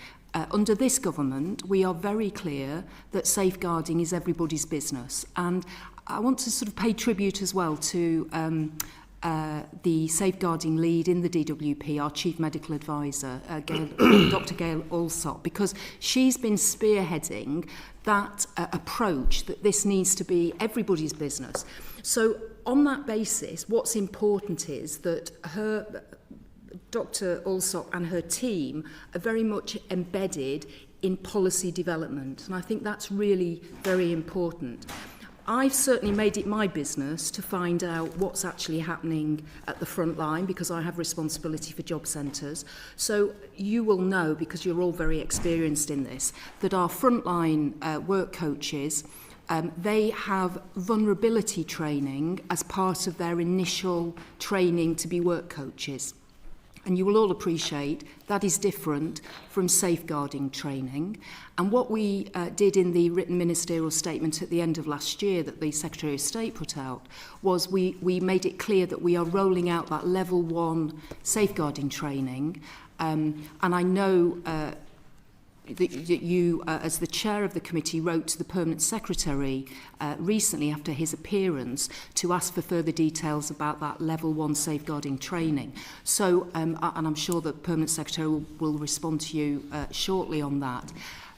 Under this government, we are very clear that safeguarding is everybody's business. And I want to sort of pay tribute as well to the safeguarding lead in the DWP, our Chief Medical Advisor, Dr. Gail Allsop, because she's been spearheading that approach that this needs to be everybody's business. So on that basis, what's important is that Dr. Allsop and her team are very much embedded in policy development, and I think that's really very important. I've certainly made it my business to find out what's actually happening at the front line, because I have responsibility for job centres. So you will know, because you're all very experienced in this, that our frontline work coaches, they have vulnerability training as part of their initial training to be work coaches. And you will all appreciate that is different from safeguarding training. And what we did in the written ministerial statement at the end of last year that the Secretary of State put out was we made it clear that we are rolling out that level 1 safeguarding training. And I know that you, as the chair of the committee, wrote to the Permanent Secretary recently after his appearance to ask for further details about that level 1 safeguarding training. So, and I'm sure the Permanent Secretary will respond to you shortly on that.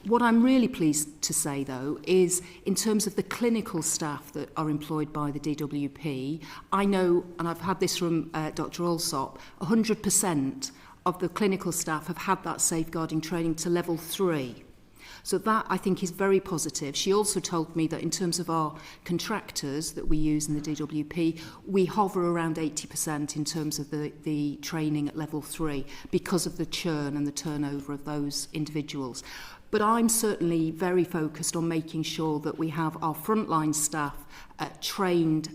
What I'm really pleased to say, though, is in terms of the clinical staff that are employed by the DWP, I know, and I've had this from Dr. Allsop, 100% of the clinical staff have had that safeguarding training to level 3. So that, I think, is very positive. She also told me that in terms of our contractors that we use in the DWP, we hover around 80% in terms of the training at level 3 because of the churn and the turnover of those individuals. But I'm certainly very focused on making sure that we have our frontline staff trained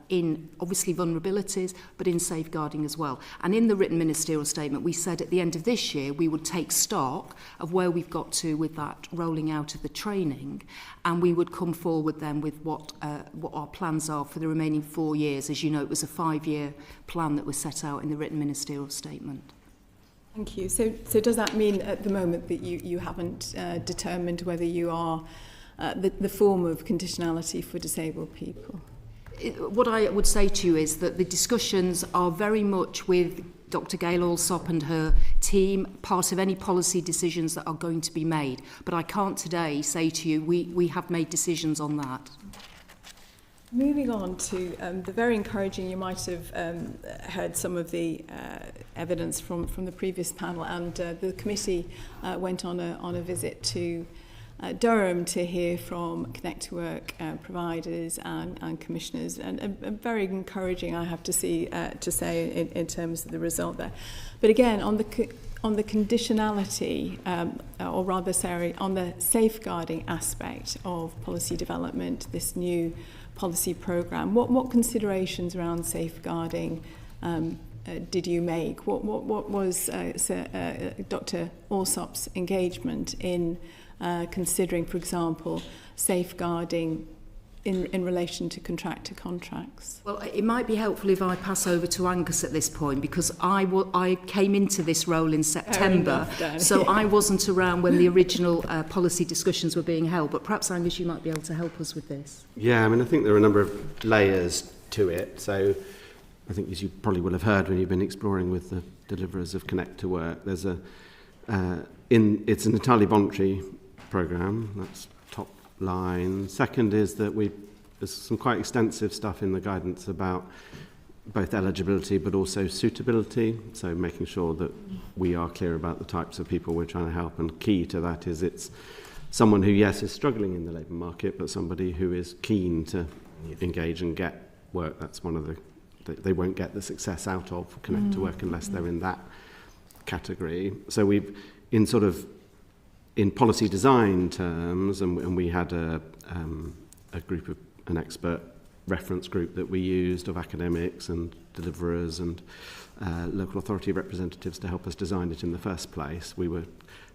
in, obviously, vulnerabilities, but in safeguarding as well. And in the written ministerial statement, we said at the end of this year, we would take stock of where we've got to with that rolling out of the training, and we would come forward then with what our plans are for the remaining 4 years. As you know, it was a 5-year plan that was set out in the written ministerial statement. Thank you. So does that mean at the moment that you haven't determined whether you are the form of conditionality for disabled people? What I would say to you is that the discussions are very much with Dr. Gail Allsop and her team, part of any policy decisions that are going to be made. But I can't today say to you we have made decisions on that. Moving on to the very encouraging, you might have heard some of the evidence from the previous panel, and the committee went on a visit to Durham to hear from Connect to Work providers and commissioners, and very encouraging, I have to say, in terms of the result there. But again, on the conditionality, or rather, sorry, on the safeguarding aspect of policy development, this new policy programme, what considerations around safeguarding did you make? What was Dr. Allsop's engagement in considering, for example, safeguarding in relation to contractor contracts? Well, it might be helpful if I pass over to Angus at this point, because I came into this role in September, so I wasn't around when the original policy discussions were being held. But perhaps, Angus, you might be able to help us with this. Yeah, I mean, I think there are a number of layers to it. So I think, as you probably will have heard when you've been exploring with the deliverers of Connect to Work, there's it's an entirely voluntary programme. That's top line. Second is that there's some quite extensive stuff in the guidance about both eligibility but also suitability, so making sure that we are clear about the types of people we're trying to help, and key to that is it's someone who, yes, is struggling in the labour market, but somebody who is keen to engage and get work. That's one of they won't get the success out of Connect to Work unless they're in that category. So we've, in policy design terms, and we had a group of an expert reference group that we used of academics and deliverers and local authority representatives to help us design it in the first place. We were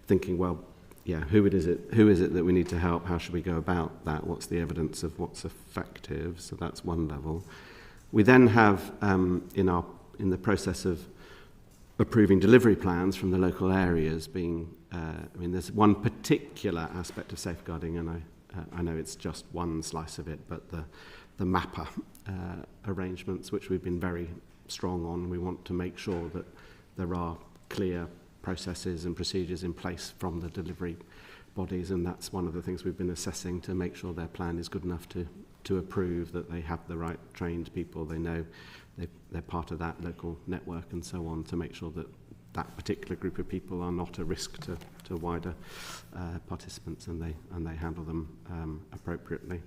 thinking, well, yeah, who is it that we need to help? How should we go about that? What's the evidence of what's effective? So that's one level. We then have in the process of approving delivery plans from the local areas being, there's one particular aspect of safeguarding, and I know it's just one slice of it, but the MAPA arrangements, which we've been very strong on. We want to make sure that there are clear processes and procedures in place from the delivery bodies, and that's one of the things we've been assessing to make sure their plan is good enough to approve that they have the right trained people, they know they're part of that local network and so on, to make sure that that particular group of people are not a risk to wider participants, and they handle them appropriately.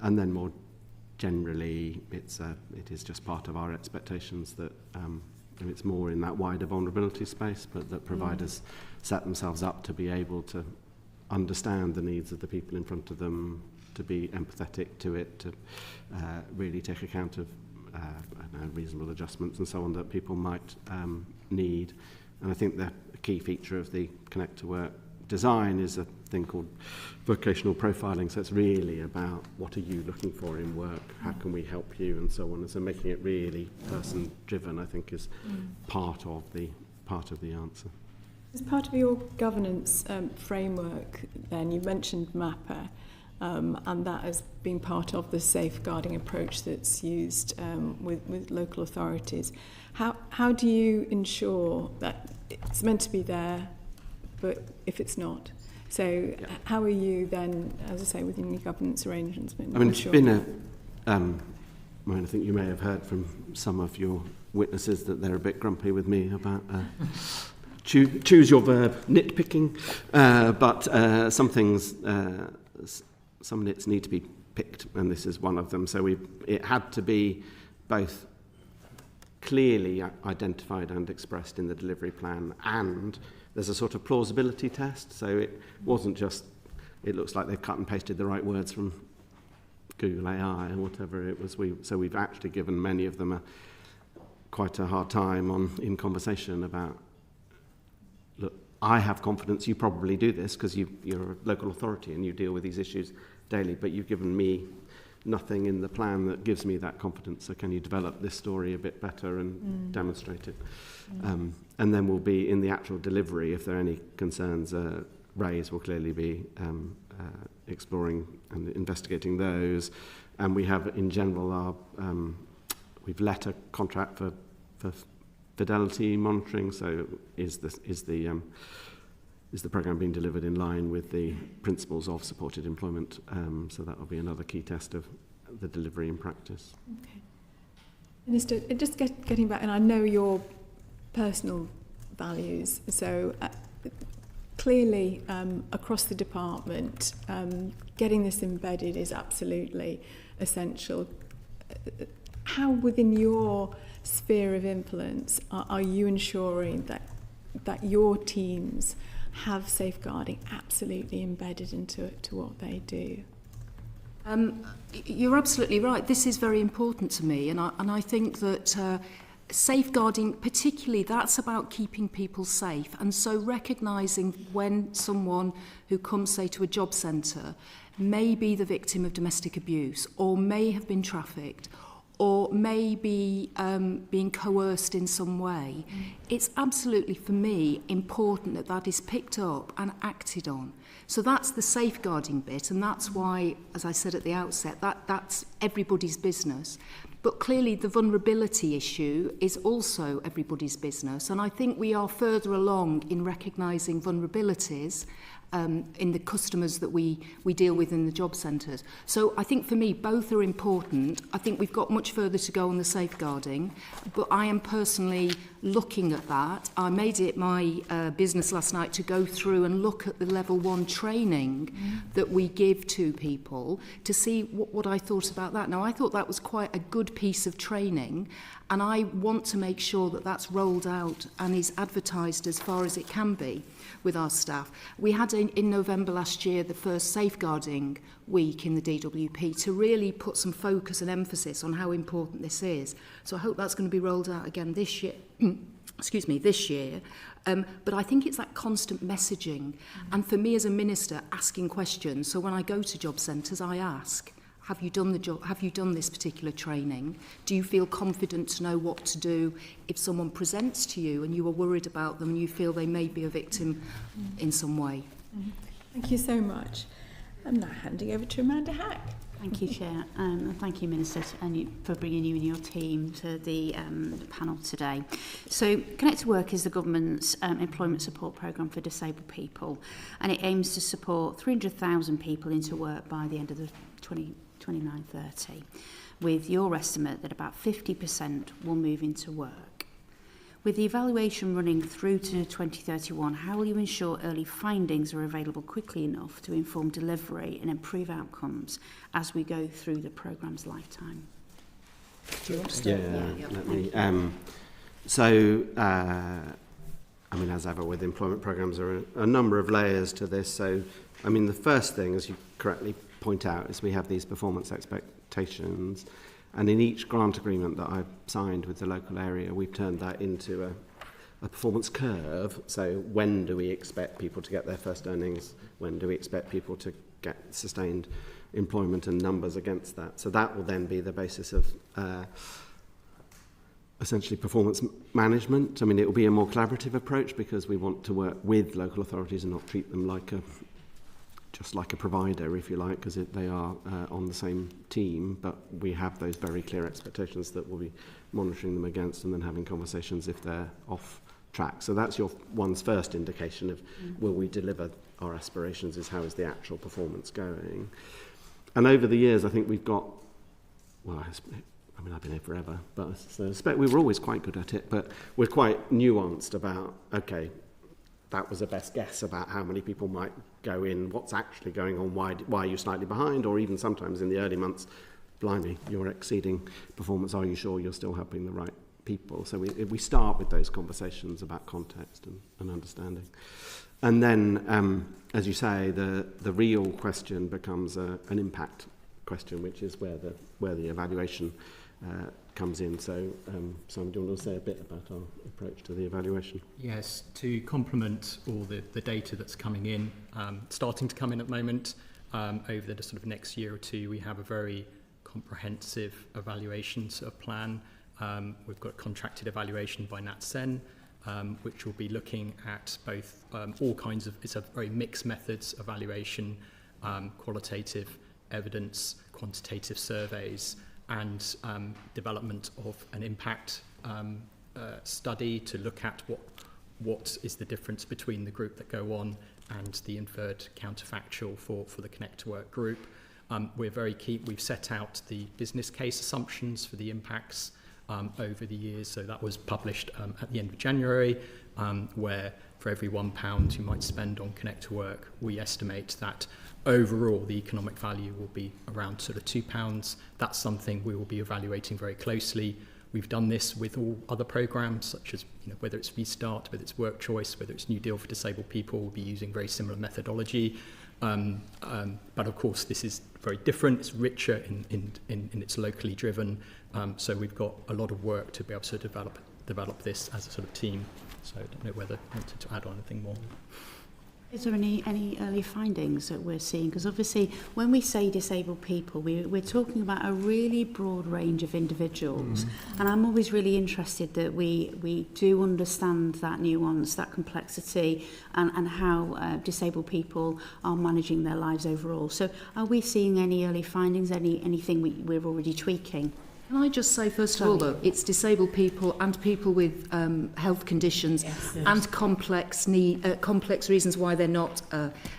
And then more generally, it is just part of our expectations that and it's more in that wider vulnerability space, but that providers set themselves up to be able to understand the needs of the people in front of them, to be empathetic to it, to really take account of reasonable adjustments and so on that people might need. And I think the key feature of the Connect to Work design is a thing called vocational profiling. So it's really about what are you looking for in work, how can we help you, and so on. And so making it really person driven, I think, is part of the answer. As part of your governance framework, then you mentioned MAPA, and that has been part of the safeguarding approach that's used with local authorities. How do you ensure that it's meant to be there, but if it's not? So how are you then, as I say, within your governance arrangements? I mean, it's been I think you may have heard from some of your witnesses that they're a bit grumpy with me about choose your verb, nitpicking, but some things, some nits need to be picked, and this is one of them. So it had to be both clearly identified and expressed in the delivery plan, and there's a sort of plausibility test. So it wasn't just, it looks like they've cut and pasted the right words from Google AI or whatever it was. So we've actually given many of them quite a hard time in conversation about, look, I have confidence you probably do this because you're a local authority and you deal with these issues daily, but you've given me nothing in the plan that gives me that confidence. So can you develop this story a bit better and demonstrate it? And then we'll be in the actual delivery, if there are any concerns raised, we'll clearly be exploring and investigating those. And we have, in general, we've let a contract for fidelity monitoring. So is the programme being delivered in line with the principles of supported employment? So that will be another key test of the delivery in practice. Okay. Minister, just getting back, and I know your personal values, so clearly across the department, getting this embedded is absolutely essential. How within your sphere of influence are you ensuring that your teams have safeguarding absolutely embedded into what they do? You're absolutely right. This is very important to me, and I think that safeguarding, particularly, that's about keeping people safe. And so recognising when someone who comes, say, to a job centre may be the victim of domestic abuse, or may have been trafficked, or may be being coerced in some way, it's absolutely, for me, important that that is picked up and acted on. So that's the safeguarding bit, and that's why, as I said at the outset, that's everybody's business. But clearly the vulnerability issue is also everybody's business, and I think we are further along in recognising vulnerabilities in the customers that we deal with in the job centres. So I think for me both are important. I think we've got much further to go on the safeguarding, but I am personally looking at that. I made it my business last night to go through and look at the level 1 training that we give to people to see what I thought about that. Now, I thought that was quite a good piece of training, and I want to make sure that that's rolled out and is advertised as far as it can be with our staff. We had in November last year the first safeguarding week in the DWP to really put some focus and emphasis on how important this is. So I hope that's going to be rolled out again this year. This year. But I think it's that constant messaging. And for me as a minister, asking questions. So when I go to job centres, I ask, have you done the job? Have you done this particular training? Do you feel confident to know what to do if someone presents to you and you are worried about them and you feel they may be a victim in some way? Thank you so much. I'm now handing over to Amanda Hack. Thank you, Chair, and thank you, Minister, for bringing you and your team to the panel today. So, Connect to Work is the government's employment support programme for disabled people, and it aims to support 300,000 people into work by the end of the 2029-30, with your estimate that about 50% will move into work. With the evaluation running through to 2031, how will you ensure early findings are available quickly enough to inform delivery and improve outcomes as we go through the programme's lifetime? Do you want to start? Let me. I mean, as ever with employment programmes, there are a number of layers to this. So, I mean, the first thing, as you correctly point out, is we have these performance expectations. And in each grant agreement that I've signed with the local area, we've turned that into a performance curve. So when do we expect people to get their first earnings? When do we expect people to get sustained employment and numbers against that? So that will then be the basis of essentially performance management. I mean, it will be a more collaborative approach because we want to work with local authorities and not treat them like just like a provider, if you like, because they are on the same team, but we have those very clear expectations that we'll be monitoring them against and then having conversations if they're off track. So that's your one's first indication of will we deliver our aspirations, is how is the actual performance going. And over the years, I think we've got, well, I mean, I've been here forever, but I suspect we were always quite good at it, but we're quite nuanced about, okay, that was a best guess about how many people might go in, what's actually going on, why are you slightly behind, or even sometimes in the early months, blimey, you're exceeding performance, are you sure you're still helping the right people? So we start with those conversations about context and understanding. And then, as you say, the real question becomes an impact question, which is where the evaluation comes in. So, Simon, do you want to say a bit about our approach to the evaluation? Yes, to complement all the data that's coming in, starting to come in at the moment, over the sort of next year or two, we have a very comprehensive evaluation sort of plan. We've got contracted evaluation by NatSen, which will be looking at both all kinds of, it's a very mixed methods evaluation, qualitative evidence, quantitative surveys, and development of an impact study to look at what is the difference between the group that go on and the inferred counterfactual for the Connect to Work group. We're very keen. We've set out the business case assumptions for the impacts over the years. So that was published at the end of January, where for every £1 you might spend on Connect to Work, we estimate that overall the economic value will be around sort of £2. That's something we will be evaluating very closely. We've done this with all other programmes, such as whether it's Restart, whether it's Work Choice, whether it's New Deal for Disabled People. We'll be using very similar methodology. But of course, this is very different. It's richer in its locally driven. So we've got a lot of work to be able to develop this as a sort of team. So I don't know whether you wanted to add on anything more. Is there any early findings that we're seeing? Because obviously, when we say disabled people, we're talking about a really broad range of individuals. And I'm always really interested that we do understand that nuance, that complexity, and how disabled people are managing their lives overall. So are we seeing any early findings, anything we're already tweaking? Can I just say, first of all, though, it's disabled people and people with health conditions and complex reasons why they're not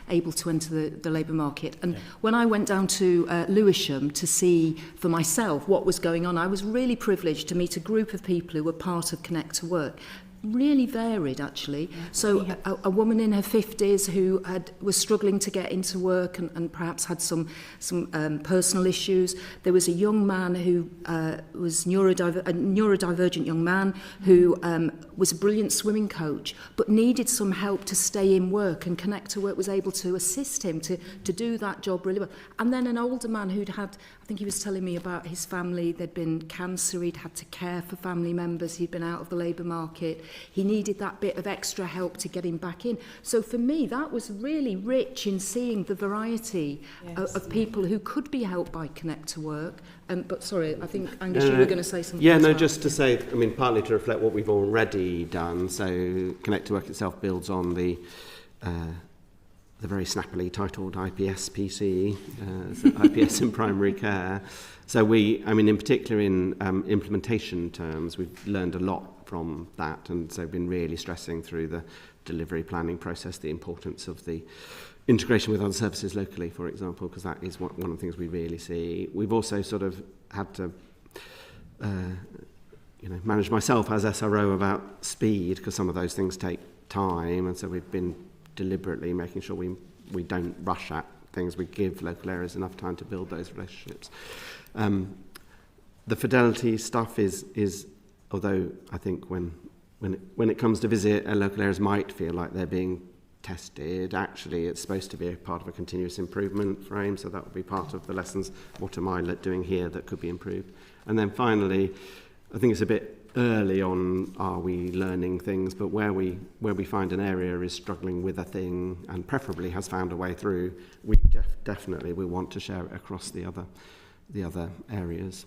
able to enter the labour market. And when I went down to Lewisham to see for myself what was going on, I was really privileged to meet a group of people who were part of Connect to Work. Really varied, actually. So a woman in her 50s who was struggling to get into work and perhaps had some personal issues. There was a young man who was a neurodivergent young man who was a brilliant swimming coach but needed some help to stay in work, and Connect to Work was able to assist him to do that job really well. And then an older man who'd had, I think he was telling me about his family, there'd been cancer, he'd had to care for family members, he'd been out of the labour market. He needed that bit of extra help to get him back in. So for me, that was really rich in seeing the variety of people who could be helped by Connect to Work. But sorry, I think, Angus, you were going to say something. Yeah, no, just to say, I mean, partly to reflect what we've already done. So Connect to Work itself builds on the very snappily titled IPS PCE, so IPS in primary care. So in particular in implementation terms, we've learned a lot from that, and so been really stressing through the delivery planning process the importance of the integration with other services locally, for example, because that is one of the things we really see. We've also sort of had to manage myself as SRO about speed, because some of those things take time, and so we've been deliberately making sure we don't rush at things. We give local areas enough time to build those relationships. The fidelity stuff is although I think when it comes to visit, local areas might feel like they're being tested. Actually, it's supposed to be a part of a continuous improvement frame, so that would be part of the lessons. What am I doing here that could be improved? And then finally, I think it's a bit early on, are we learning things, but where we find an area is struggling with a thing and preferably has found a way through, we definitely we want to share it across the other areas,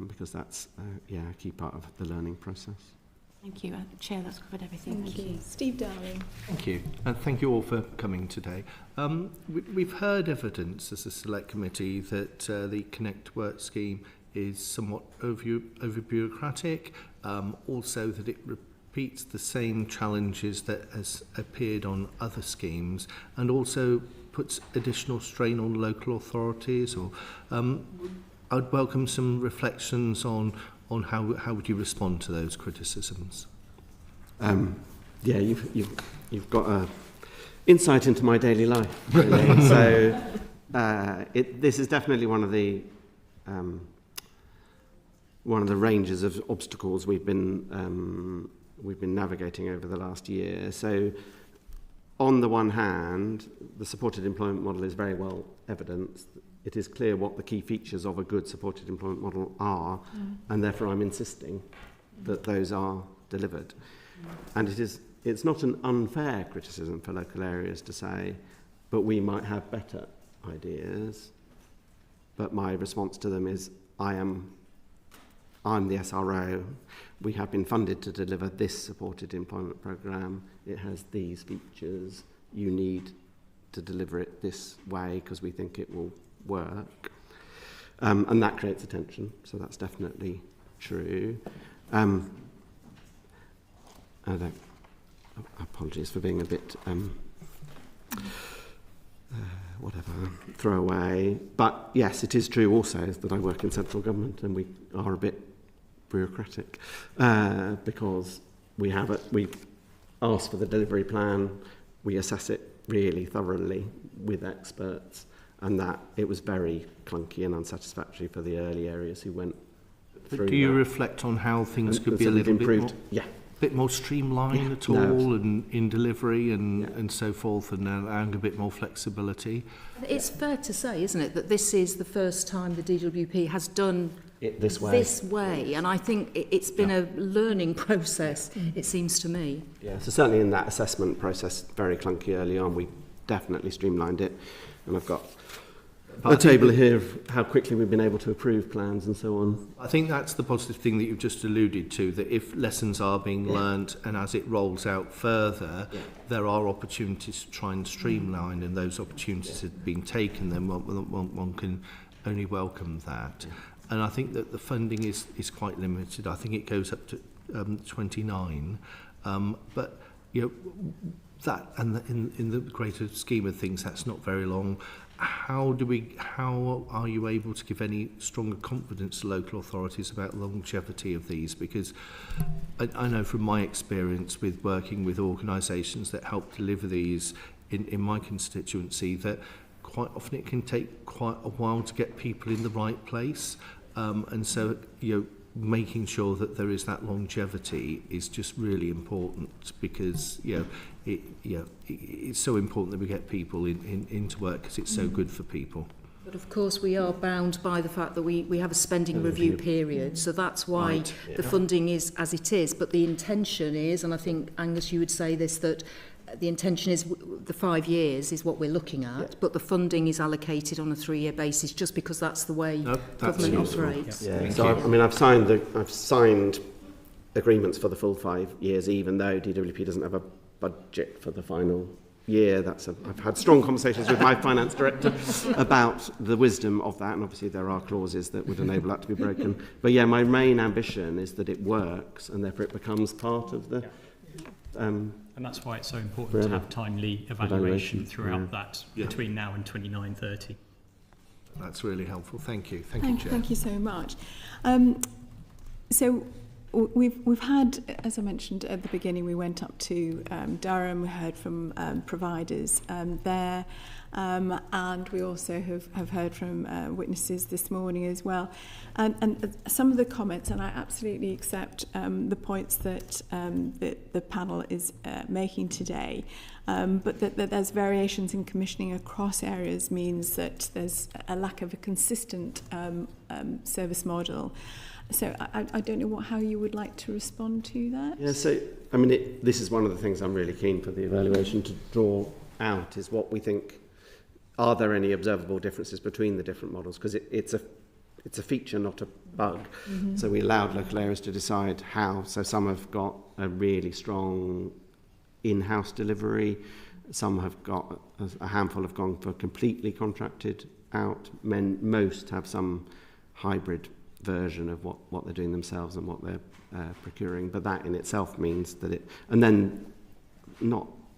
because that's a key part of the learning process. Thank you. Chair, that's covered everything. Thank you. Steve Darling. Thank you. And thank you all for coming today. We've heard evidence as a select committee that the Connect to Work scheme is somewhat over bureaucratic, also that it repeats the same challenges that has appeared on other schemes, and also puts additional strain on local authorities. Or I'd welcome some reflections on how would you respond to those criticisms. You've got a insight into my daily life, really. So this is definitely one of the ranges of obstacles we've been navigating over the last year. So on the one hand, the supported employment model is very well evidenced. It is clear what the key features of a good supported employment model are, and therefore I'm insisting that those are delivered. And it's not an unfair criticism for local areas to say, but we might have better ideas. But my response to them is, I'm the SRO. We have been funded to deliver this supported employment programme. It has these features. You need to deliver it this way because we think it will work. And that creates a tension, so that's definitely true. Apologies for being a bit throwaway. But yes, it is true also that I work in central government and we are a bit bureaucratic because we ask for the delivery plan, we assess it really thoroughly with experts, and that it was very clunky and unsatisfactory for the early areas who went through. But do you reflect on how things could be a little bit more streamlined at all, and in delivery and so forth, and allowing a bit more flexibility? It's fair to say, isn't it, that this is the first time the DWP has done it this way, and I think it's been a learning process, it seems to me. Yeah, so certainly in that assessment process, very clunky early on, we definitely streamlined it, and I've got a table here of how quickly we've been able to approve plans and so on. I think that's the positive thing that you've just alluded to, that if lessons are being learnt and as it rolls out further, there are opportunities to try and streamline, and those opportunities have been taken, then one can only welcome that. And I think that the funding is quite limited. I think it goes up to 29. But that, and in the greater scheme of things, that's not very long. How are you able to give any stronger confidence to local authorities about longevity of these? Because I know from my experience with working with organisations that help deliver these in my constituency that quite often it can take quite a while to get people in the right place, and so making sure that there is that longevity is just really important, because it's so important that we get people into work because it's so good for people. But of course we are bound by the fact that we have a spending review period, so that's why the funding is as it is. But the intention is, and I think Angus you would say this, that the intention is the 5 years is what we're looking at, but the funding is allocated on a 3-year basis just because that's the way government operates. I've signed agreements for the full 5 years, even though DWP doesn't have a budget for the final year. I've had strong conversations with my finance director about the wisdom of that, and obviously there are clauses that would enable that to be broken. But yeah, my main ambition is that it works, and therefore it becomes part of the... and that's why it's so important to have timely evaluation throughout that between now and 29/30. That's really helpful. Thank you. Thank you, Chair. Thank you so much. So we've had, as I mentioned at the beginning, we went up to Durham. We heard from providers there, and we also have heard from witnesses this morning as well. And some of the comments, and I absolutely accept the points that the panel is making today, but that there's variations in commissioning across areas means that there's a lack of a consistent service model. So I don't know how you would like to respond to that. Yeah, so I mean, this is one of the things I'm really keen for the evaluation to draw out, is what we think, are there any observable differences between the different models? Because it's a feature, not a bug. Mm-hmm. So we allowed local areas to decide how. So some have got a really strong in-house delivery. Some have got, a handful have gone for completely contracted out. Most have some hybrid version of what they're doing themselves and what they're procuring. But that in itself means that it... And then,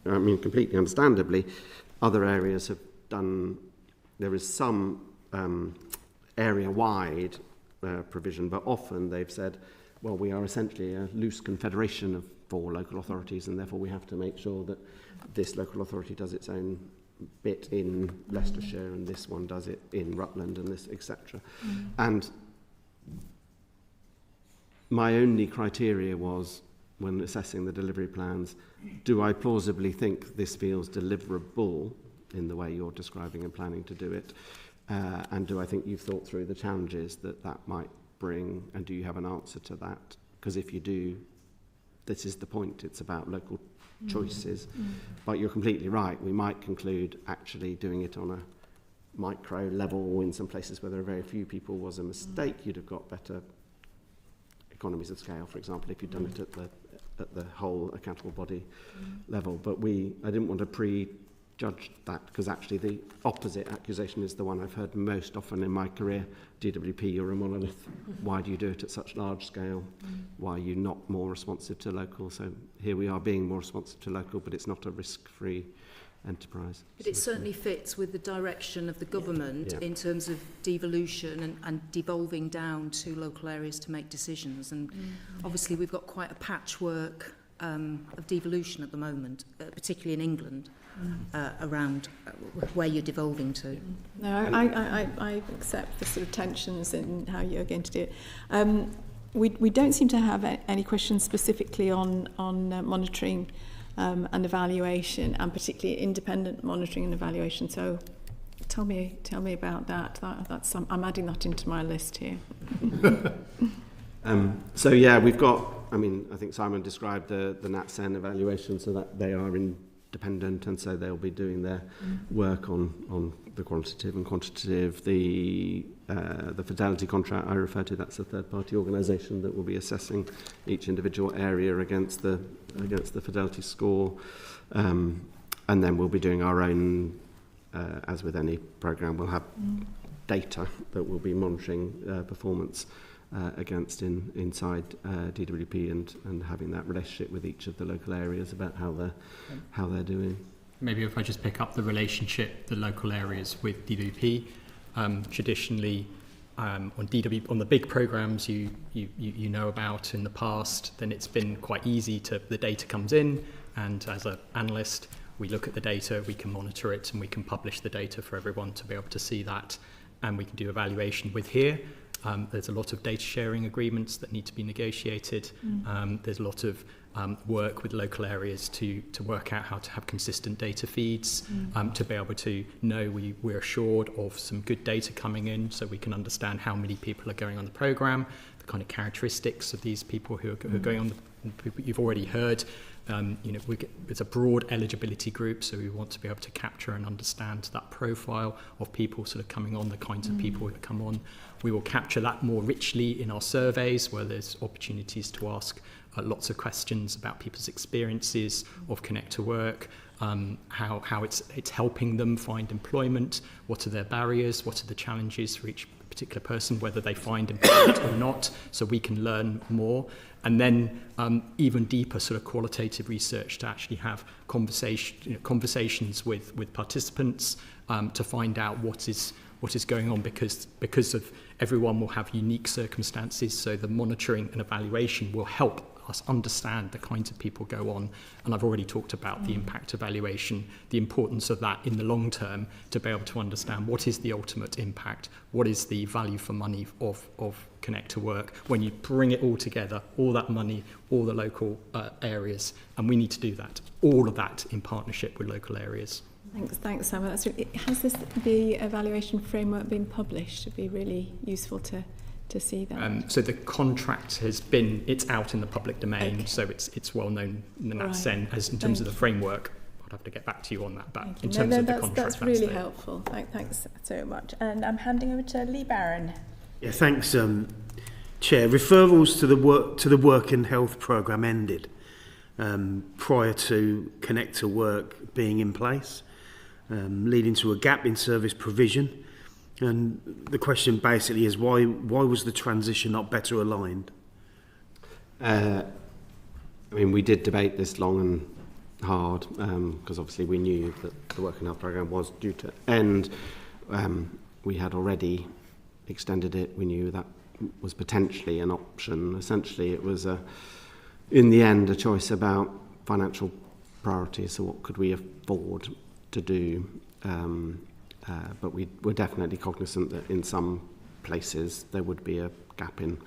completely understandably, other areas have done... There is some area-wide provision, but often they've said, well, we are essentially a loose confederation of 4 local authorities, and therefore we have to make sure that this local authority does its own bit in Leicestershire and this one does it in Rutland and this, etc. And my only criteria was, when assessing the delivery plans, do I plausibly think this feels deliverable in the way you're describing and planning to do it? And do I think you've thought through the challenges that might bring, and do you have an answer to that? Because if you do, this is the point, it's about local choices. But you're completely right, we might conclude actually doing it on a micro level in some places where there are very few people was a mistake. You'd have got better economies of scale, for example, if you'd done it at the whole accountable body level. But I didn't want to prejudge that, because actually the opposite accusation is the one I've heard most often in my career. DWP, you're a monolith. Why do you do it at such large scale? Why are you not more responsive to local? So here we are being more responsive to local, but it's not a risk-free enterprise. But it certainly fits with the direction of the government in terms of devolution and devolving down to local areas to make decisions. And obviously we've got quite a patchwork of devolution at the moment, particularly in England, around where you're devolving to. No, I accept the sort of tensions in how you're going to do it. We don't seem to have any questions specifically on monitoring and evaluation, and particularly independent monitoring and evaluation. So tell me about that. That's I'm adding that into my list here. So yeah, we've got, I think Simon described the NatSen evaluation, so that they are independent, and so they'll be doing their work on the quantitative and quantitative. The fidelity contract I refer to, that's a third-party organisation that will be assessing each individual area against the fidelity score, and then we'll be doing our own, as with any programme, we'll have data that we'll be monitoring performance against inside DWP, and having that relationship with each of the local areas about how they're doing. Maybe if I just pick up the relationship, the local areas with DWP. Traditionally, on the big programs you know about in the past, then it's been quite easy the data comes in, and as an analyst, we look at the data, we can monitor it, and we can publish the data for everyone to be able to see that, and we can do evaluation with here. There's a lot of data sharing agreements that need to be negotiated. There's a lot of work with local areas to work out how to have consistent data feeds, to be able to know we're assured of some good data coming in, so we can understand how many people are going on the programme, the kind of characteristics of these people who are going on. You've already heard, it's a broad eligibility group, so we want to be able to capture and understand that profile of people sort of coming on, the kinds of people that come on. We will capture that more richly in our surveys, where there's opportunities to ask lots of questions about people's experiences of Connect to Work, how it's helping them find employment, what are their barriers, what are the challenges for each particular person, whether they find employment or not, so we can learn more. And then even deeper sort of qualitative research to actually have conversations with participants to find out what is going on, because of everyone will have unique circumstances, so the monitoring and evaluation will help us understand the kinds of people go on. And I've already talked about the impact evaluation, the importance of that in the long term, to be able to understand what is the ultimate impact, what is the value for money of Connect to Work when you bring it all together, all that money, all the local areas, and we need to do that, all of that in partnership with local areas. Thanks, Simon. Has the evaluation framework been published? It'd be really useful to see that. So the contract it's out in the public domain, so it's well known in that sense. As in terms of the framework, I'd have to get back to you on that. But in terms of the contract, that's really helpful. Thanks so much. And I'm handing over to Lee Barron. Yeah, thanks, Chair. Referrals to the work and health programme ended prior to Connect to Work being in place, leading to a gap in service provision. And the question basically is why was the transition not better aligned? I mean, we did debate this long and hard because obviously we knew that the work and health programme was due to end. We had already extended it. We knew that was potentially an option. Essentially, it was in the end a choice about financial priorities. So what could we afford to do? But we were definitely cognizant that in some places there would be a gap in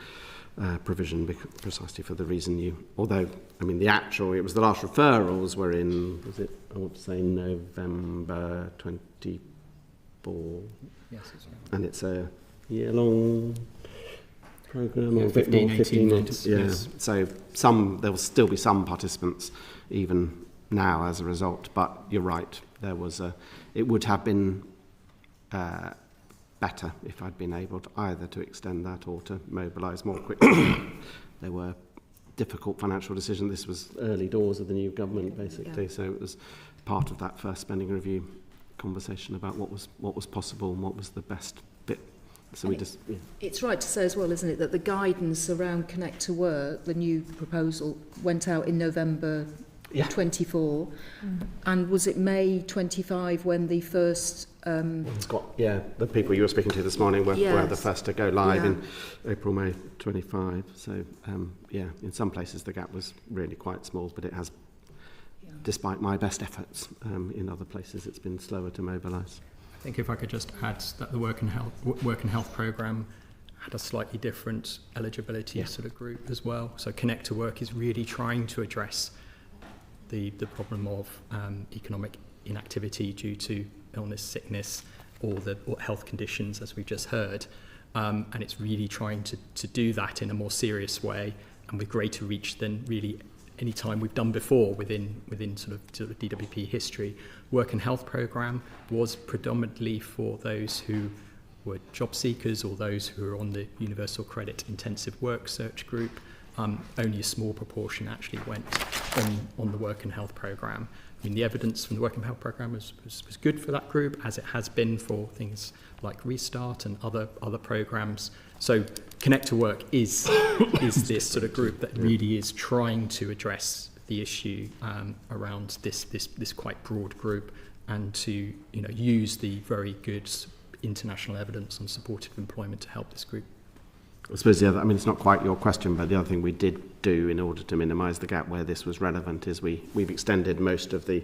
provision precisely for the reason although, I mean, it was the last referrals were in, was it, I want to say November 24? Yes, it's right. And it's a year-long programme, or a bit 15, more, 15 months. Yeah, yes. so there will still be some participants even now as a result, but you're right, it would have been better if I'd been able to either to extend that or to mobilise more quickly. There were difficult financial decisions. This was early doors of the new government, basically, so it was part of that first spending review conversation about what was possible and what was the best fit. So It's right to say as well, isn't it, that the guidance around Connect to Work, the new proposal, went out in November 24, and was it May 25 when the first the people you were speaking to this morning were the first to go live in April, May 25. So in some places the gap was really quite small, but it has, despite my best efforts, in other places it's been slower to mobilise. I think if I could just add that the work and health programme had a slightly different eligibility sort of group as well. So Connect to Work is really trying to address the problem of economic inactivity due to illness, sickness, or health conditions, as we've just heard. And it's really trying to do that in a more serious way and with greater reach than really any time we've done before within sort of DWP history. Work and health programme was predominantly for those who were job seekers or those who are on the Universal Credit Intensive Work Search Group. Only a small proportion actually went on the work and health programme. I mean, the evidence from the work and health programme was good for that group, as it has been for things like Restart and other programmes. So Connect to Work is this sort of group that really is trying to address the issue around this quite broad group, and to use the very good international evidence on supportive employment to help this group. I suppose it's not quite your question, but the other thing we did do in order to minimise the gap where this was relevant is we've extended most of there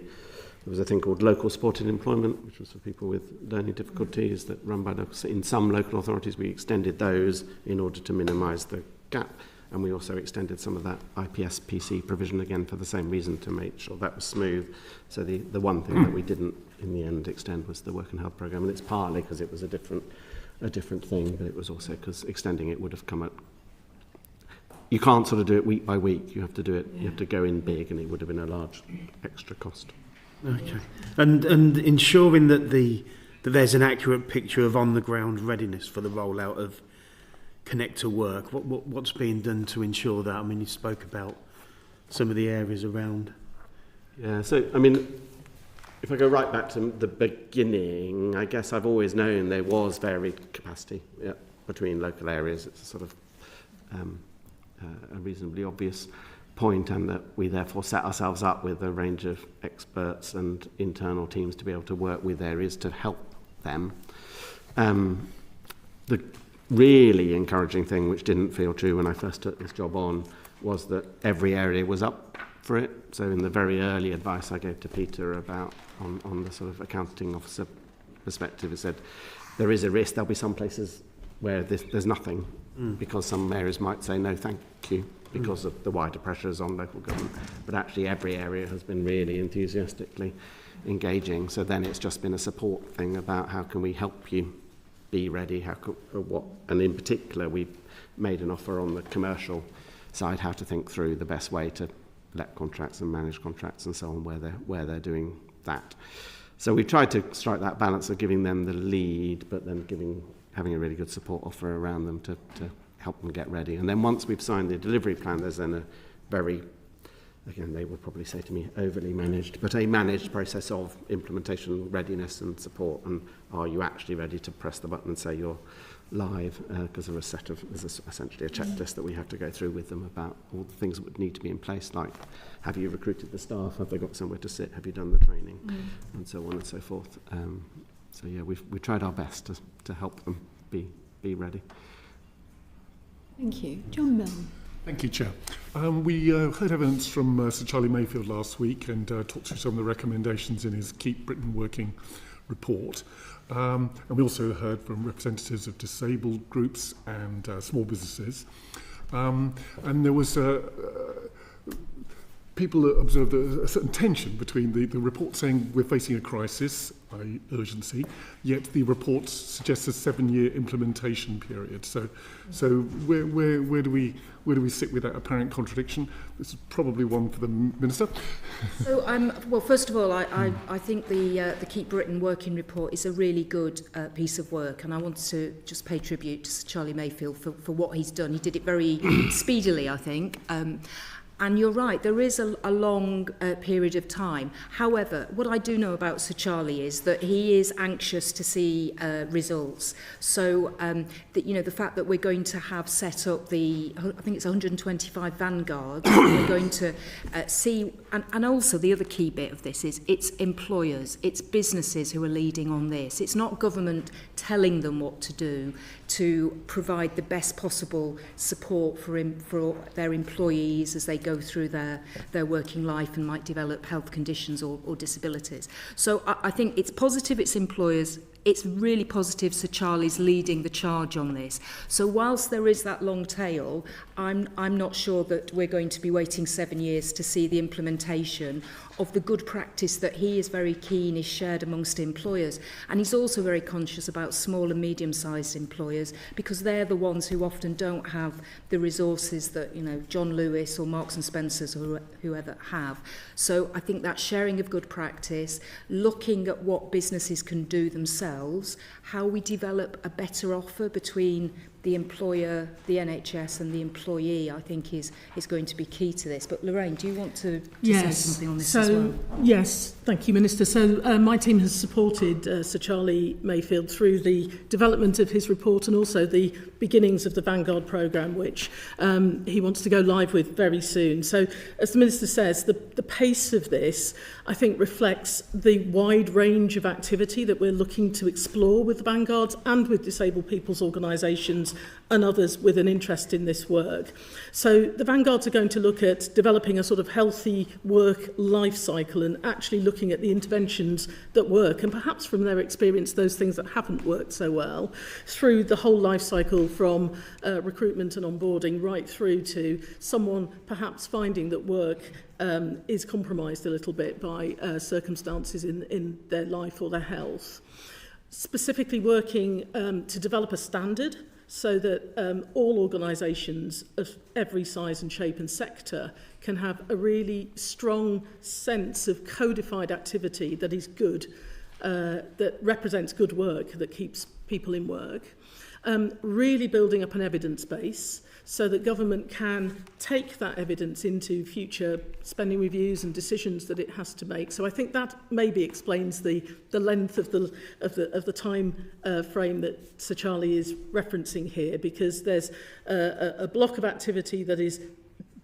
was a thing called local supported employment, which was for people with learning difficulties that run by in some local authorities. We extended those in order to minimise the gap, and we also extended some of that IPS-PC provision again for the same reason, to make sure that was smooth. So the one thing that we didn't in the end extend was the work and health programme, and it's partly because it was a different thing, but it was also because extending it would have come at... You can't sort of do it week by week. You have to do it. You have to go in big, and it would have been a large extra cost. Okay, and ensuring that there's an accurate picture of on the ground readiness for the rollout of Connect to Work. What's being done to ensure that? I mean, you spoke about some of the areas around. Yeah. So I mean, If I go right back to the beginning, I guess I've always known there was varied capacity between local areas. It's a sort of a reasonably obvious point, and that we therefore set ourselves up with a range of experts and internal teams to be able to work with areas to help them. The really encouraging thing, which didn't feel true when I first took this job on, was that every area was up for it. So in the very early advice I gave to Peter about on the sort of accounting officer perspective, it said there is a risk there'll be some places where there's nothing, because some areas might say no thank you because of the wider pressures on local government, but actually every area has been really enthusiastically engaging. So then it's just been a support thing about how can we help you be ready, and in particular we made an offer on the commercial side, how to think through the best way to let contracts and manage contracts and so on where they're doing that. So we tried to strike that balance of giving them the lead, but then having a really good support offer around them to help them get ready. And then once we've signed the delivery plan, there's then a very, again, they will probably say to me overly managed, but a managed process of implementation readiness and support. And are you actually ready to press the button and say you're live? Because there's essentially a checklist that we have to go through with them about all the things that would need to be in place, like have you recruited the staff, have they got somewhere to sit, have you done the training, and so on and so forth. So yeah, we tried our best to help them be ready. Thank you. John Milne. Thank you, Chair. We heard evidence from Sir Charlie Mayfield last week and talked through some of the recommendations in his Keep Britain Working report. And we also heard from representatives of disabled groups and small businesses. And there was people observed a certain tension between the report saying we're facing a crisis, i.e. urgency, yet the report suggests a 7-year implementation period. So where do we sit with that apparent contradiction? This is probably one for the Minister. So, well, first of all, I think the Keep Britain Working report is a really good piece of work, and I want to just pay tribute to Sir Charlie Mayfield for what he's done. He did it very speedily, I think. And you're right, there is a long period of time. However, what I do know about Sir Charlie is that he is anxious to see results. So, the fact that we're going to have set up I think it's 125 vanguards, we're going to see, and also the other key bit of this is it's employers, it's businesses who are leading on this. It's not government telling them what to do to provide the best possible support for their employees as they go through their working life and might develop health conditions or disabilities. So I think it's positive, it's employers. It's really positive Sir Charlie's leading the charge on this. So whilst there is that long tail, I'm not sure that we're going to be waiting 7 years to see the implementation of the good practice that he is very keen is shared amongst employers. And he's also very conscious about small and medium-sized employers, because they're the ones who often don't have the resources that, John Lewis or Marks and Spencer's or whoever have. So I think that sharing of good practice, looking at what businesses can do themselves, how we develop a better offer between the employer, the NHS and the employee, I think is going to be key to this. But Lorraine, do you want to say something on this as well? Yes, thank you, Minister. So my team has supported Sir Charlie Mayfield through the development of his report and also the beginnings of the Vanguard programme, which he wants to go live with very soon. So as the Minister says, the pace of this, I think, reflects the wide range of activity that we're looking to explore with the Vanguards and with disabled people's organisations and others with an interest in this work. So the Vanguards are going to look at developing a sort of healthy work life cycle and actually looking at the interventions that work, and perhaps from their experience those things that haven't worked so well, through the whole life cycle from recruitment and onboarding right through to someone perhaps finding that work is compromised a little bit by circumstances in their life or their health. Specifically working to develop a standard so that all organisations of every size and shape and sector can have a really strong sense of codified activity that is good that represents good work, that keeps people in work. Really building up an evidence base so that government can take that evidence into future spending reviews and decisions that it has to make. So I think that maybe explains the length of the time frame that Sir Charlie is referencing here, because there's a block of activity that is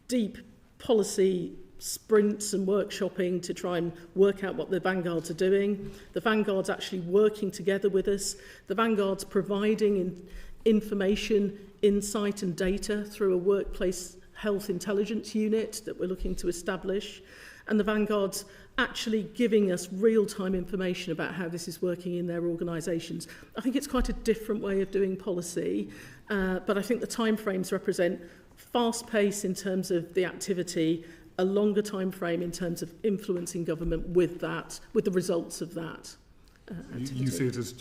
deep policy sprints and workshopping to try and work out what the vanguards are doing. The vanguards actually working together with us. The vanguards providing information, insight and data through a workplace health intelligence unit that we're looking to establish. And the vanguards actually giving us real-time information about how this is working in their organisations. I think it's quite a different way of doing policy, but I think the timeframes represent fast pace in terms of the activity, a longer time frame in terms of influencing government with the results of that. You see it as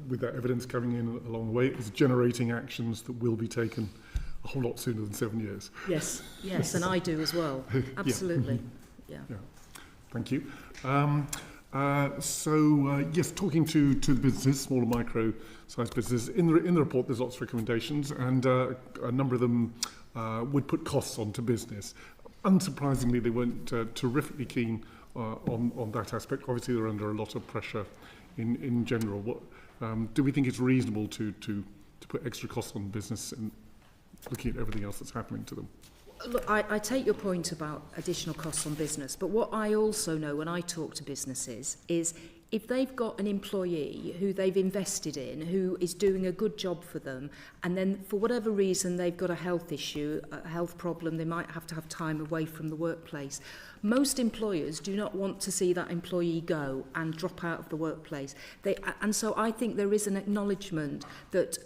with that evidence coming in along the way, as generating actions that will be taken a whole lot sooner than 7 years. Yes, and I do as well. Absolutely. Yeah. Thank you. Yes, talking to the businesses, small and micro-sized businesses, in the report there's lots of recommendations, and a number of them would put costs onto business. Unsurprisingly, they weren't terrifically keen on that aspect. Obviously, they're under a lot of pressure in general. What do we think it's reasonable to put extra costs on business and looking at everything else that's happening to them? Look, I take your point about additional costs on business, but what I also know when I talk to businesses is if they've got an employee who they've invested in, who is doing a good job for them, and then for whatever reason they've got a health issue, a health problem, they might have to have time away from the workplace. Most employers do not want to see that employee go and drop out of the workplace. And so I think there is an acknowledgement that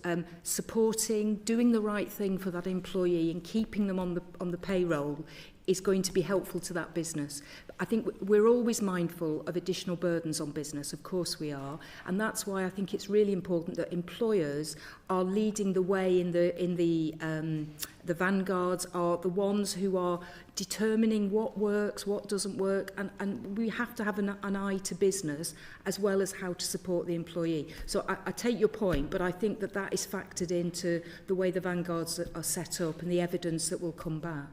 supporting, doing the right thing for that employee and keeping them on the payroll is going to be helpful to that business. I think we're always mindful of additional burdens on business, of course we are, and that's why I think it's really important that employers are leading the way in the vanguards, are the ones who are determining what works, what doesn't work, and we have to have an eye to business as well as how to support the employee. So I take your point, but I think that is factored into the way the vanguards are set up and the evidence that will come back.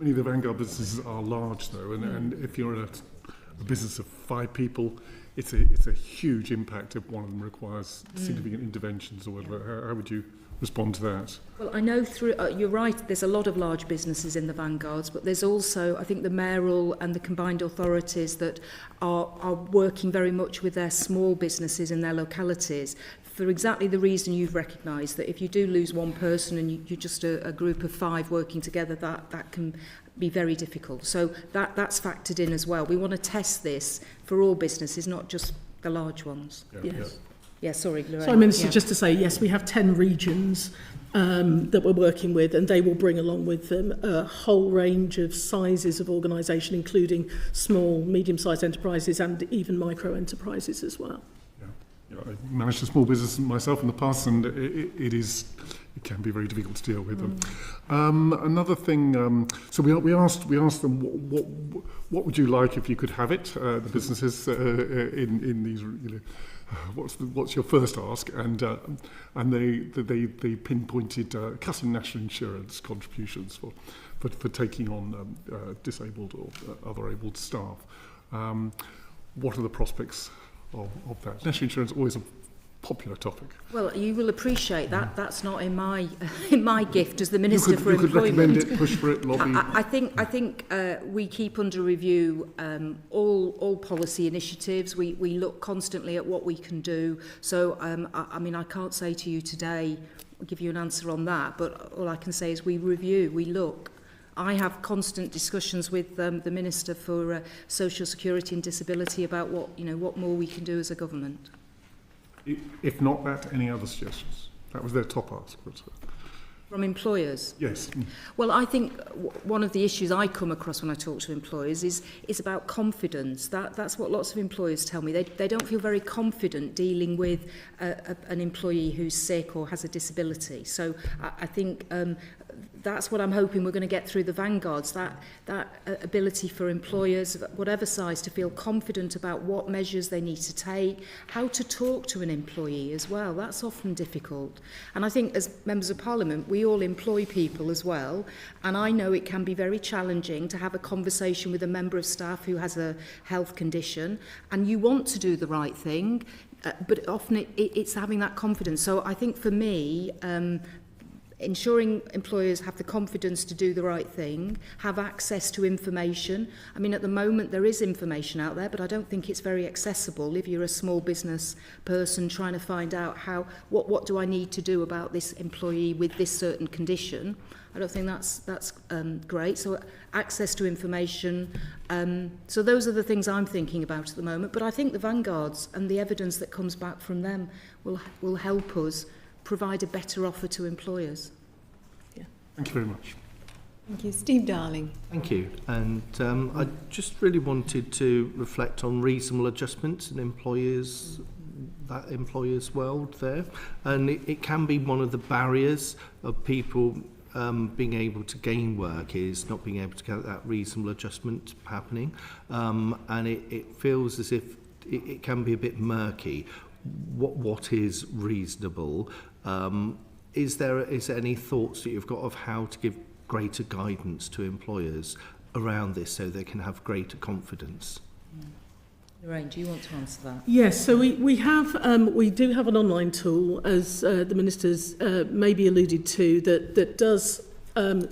Many of the vanguard businesses are large, though, and if you're a business of 5 people, it's a huge impact if one of them requires significant interventions or whatever. How would you respond to that? Well, I know you're right, there's a lot of large businesses in the vanguards, but there's also, I think, the mayoral and the combined authorities that are working very much with their small businesses in their localities for exactly the reason you've recognised, that if you do lose one person and you're just a group of 5 working together, that can be very difficult. So that's factored in as well. We want to test this for all businesses, not just the large ones. Yeah, sorry, Lorraine. Sorry, Minister, just to say, yes, we have 10 regions that we're working with, and they will bring along with them a whole range of sizes of organisation, including small, medium-sized enterprises and even micro-enterprises as well. I managed a small business myself in the past, and it can be very difficult to deal with them. Another thing, so we asked them what would you like if you could have it, the businesses in these, what's your first ask, and they pinpointed cutting national insurance contributions for taking on disabled or other abled staff. What are the prospects of that? National insurance is always a popular topic. Well, you will appreciate that. That's not in my gift as the Minister for Employment. You could recommend it, push for it, lobby. I think we keep under review all policy initiatives. We look constantly at what we can do. So I mean, I can't say to you today, I'll give you an answer on that. But all I can say is we review, we look. I have constant discussions with the Minister for Social Security and Disability about what more we can do as a government. If not that, any other suggestions? That was their top ask. From employers? Yes. Well, I think one of the issues I come across when I talk to employers is about confidence. That's what lots of employers tell me. They don't feel very confident dealing with an employee who's sick or has a disability. So I think that's what I'm hoping we're going to get through the vanguards, that ability for employers, whatever size, to feel confident about what measures they need to take, how to talk to an employee as well. That's often difficult. And I think as members of Parliament, we all employ people as well. And I know it can be very challenging to have a conversation with a member of staff who has a health condition, and you want to do the right thing, but often it's having that confidence. So I think for me, ensuring employers have the confidence to do the right thing, have access to information. I mean, at the moment there is information out there, but I don't think it's very accessible if you're a small business person trying to find out what do I need to do about this employee with this certain condition. I don't think that's great. So access to information. So those are the things I'm thinking about at the moment. But I think the vanguards and the evidence that comes back from them will help us provide a better offer to employers. Yeah. Thank you very much. Thank you. Steve Darling. Thank you. And I just really wanted to reflect on reasonable adjustments in employers' world there. And it can be one of the barriers of people being able to gain work is not being able to get that reasonable adjustment happening. And it feels as if it can be a bit murky. What is reasonable? Is there any thoughts that you've got of how to give greater guidance to employers around this so they can have greater confidence? Lorraine, do you want to answer that? Yes, so we do have an online tool, as the Minister's maybe alluded to, that does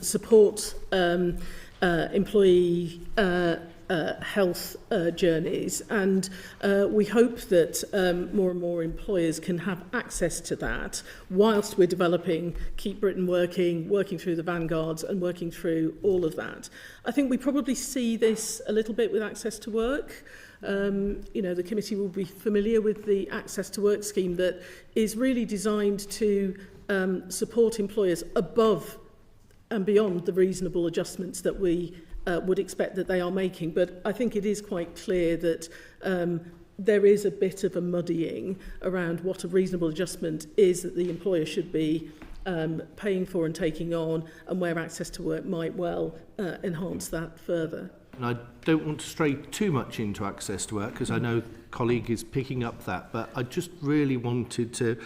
support employee health journeys, and we hope that more and more employers can have access to that whilst we're developing Keep Britain working through the vanguards and working through all of that. I think we probably see this a little bit with Access to Work. The committee will be familiar with the Access to Work scheme that is really designed to support employers above and beyond the reasonable adjustments that we would expect that they are making. But I think it is quite clear that there is a bit of a muddying around what a reasonable adjustment is that the employer should be paying for and taking on, and where Access to Work might well enhance that further. And I don't want to stray too much into Access to Work because I know colleague is picking up that, but I just really wanted to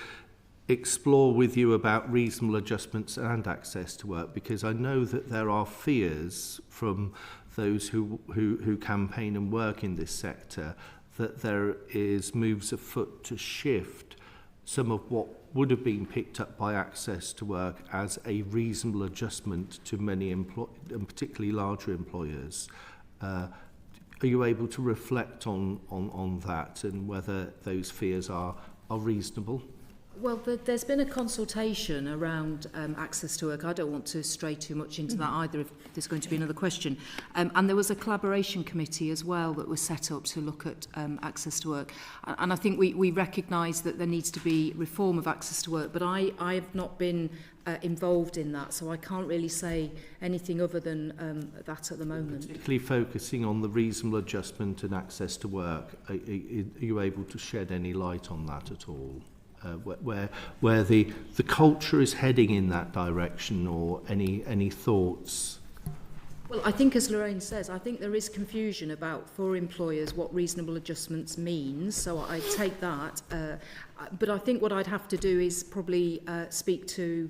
explore with you about reasonable adjustments and access to work, because I know that there are fears from those who campaign and work in this sector that there is moves afoot to shift some of what would have been picked up by Access to Work as a reasonable adjustment to many and particularly larger employers. Are you able to reflect on that and whether those fears are reasonable? Well, there's been a consultation around Access to Work. I don't want to stray too much into that either if there's going to be another question. And there was a collaboration committee as well that was set up to look at Access to Work. And I think we recognise that there needs to be reform of Access to Work, but I have not been involved in that, so I can't really say anything other than that at the moment. Particularly focusing on the reasonable adjustment and Access to Work, are you able to shed any light on that at all? Where the culture is heading in that direction, or any thoughts? Well, I think, as Lorraine says, I think there is confusion about, for employers, what reasonable adjustments means, so I take that. But I think what I'd have to do is probably speak to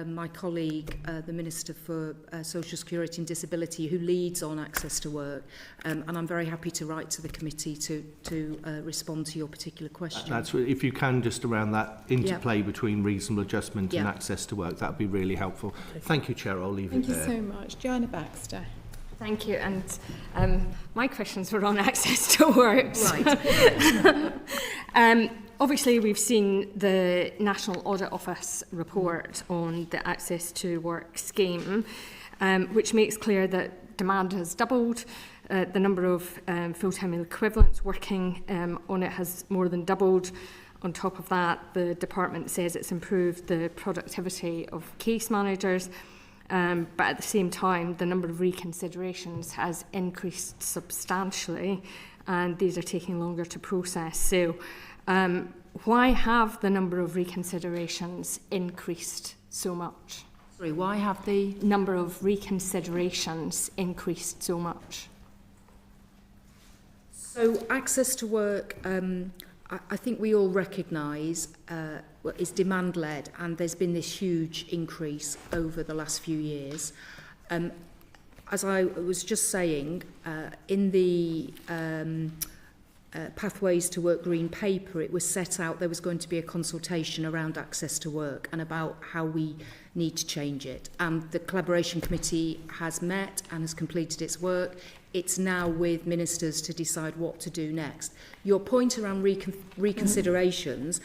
my colleague, the Minister for Social Security and Disability, who leads on Access to Work, and I'm very happy to write to the committee to respond to your particular question. That's if you can, just around that interplay between reasonable adjustment and Access to Work, that would be really helpful. Thank you, Chair. I'll leave it there. Thank you so much. Joanna Baxter. Thank you, and my questions were on Access to Work. Right. Obviously, we've seen the National Audit Office report on the Access to Work scheme, which makes clear that demand has doubled. The number of full-time equivalents working on it has more than doubled. On top of that, the department says it's improved the productivity of case managers. But at the same time, the number of reconsiderations has increased substantially, and these are taking longer to process. So why have the number of reconsiderations increased so much? Sorry, why have the number of reconsiderations increased so much? So access to work, I think we all recognise is demand-led, and there's been this huge increase over the last few years. As I was just saying, in the Pathways to Work Green paper, it was set out there was going to be a consultation around access to work and about how we need to change it. And the collaboration committee has met and has completed its work. It's now with ministers to decide what to do next. Your point around reconsiderations,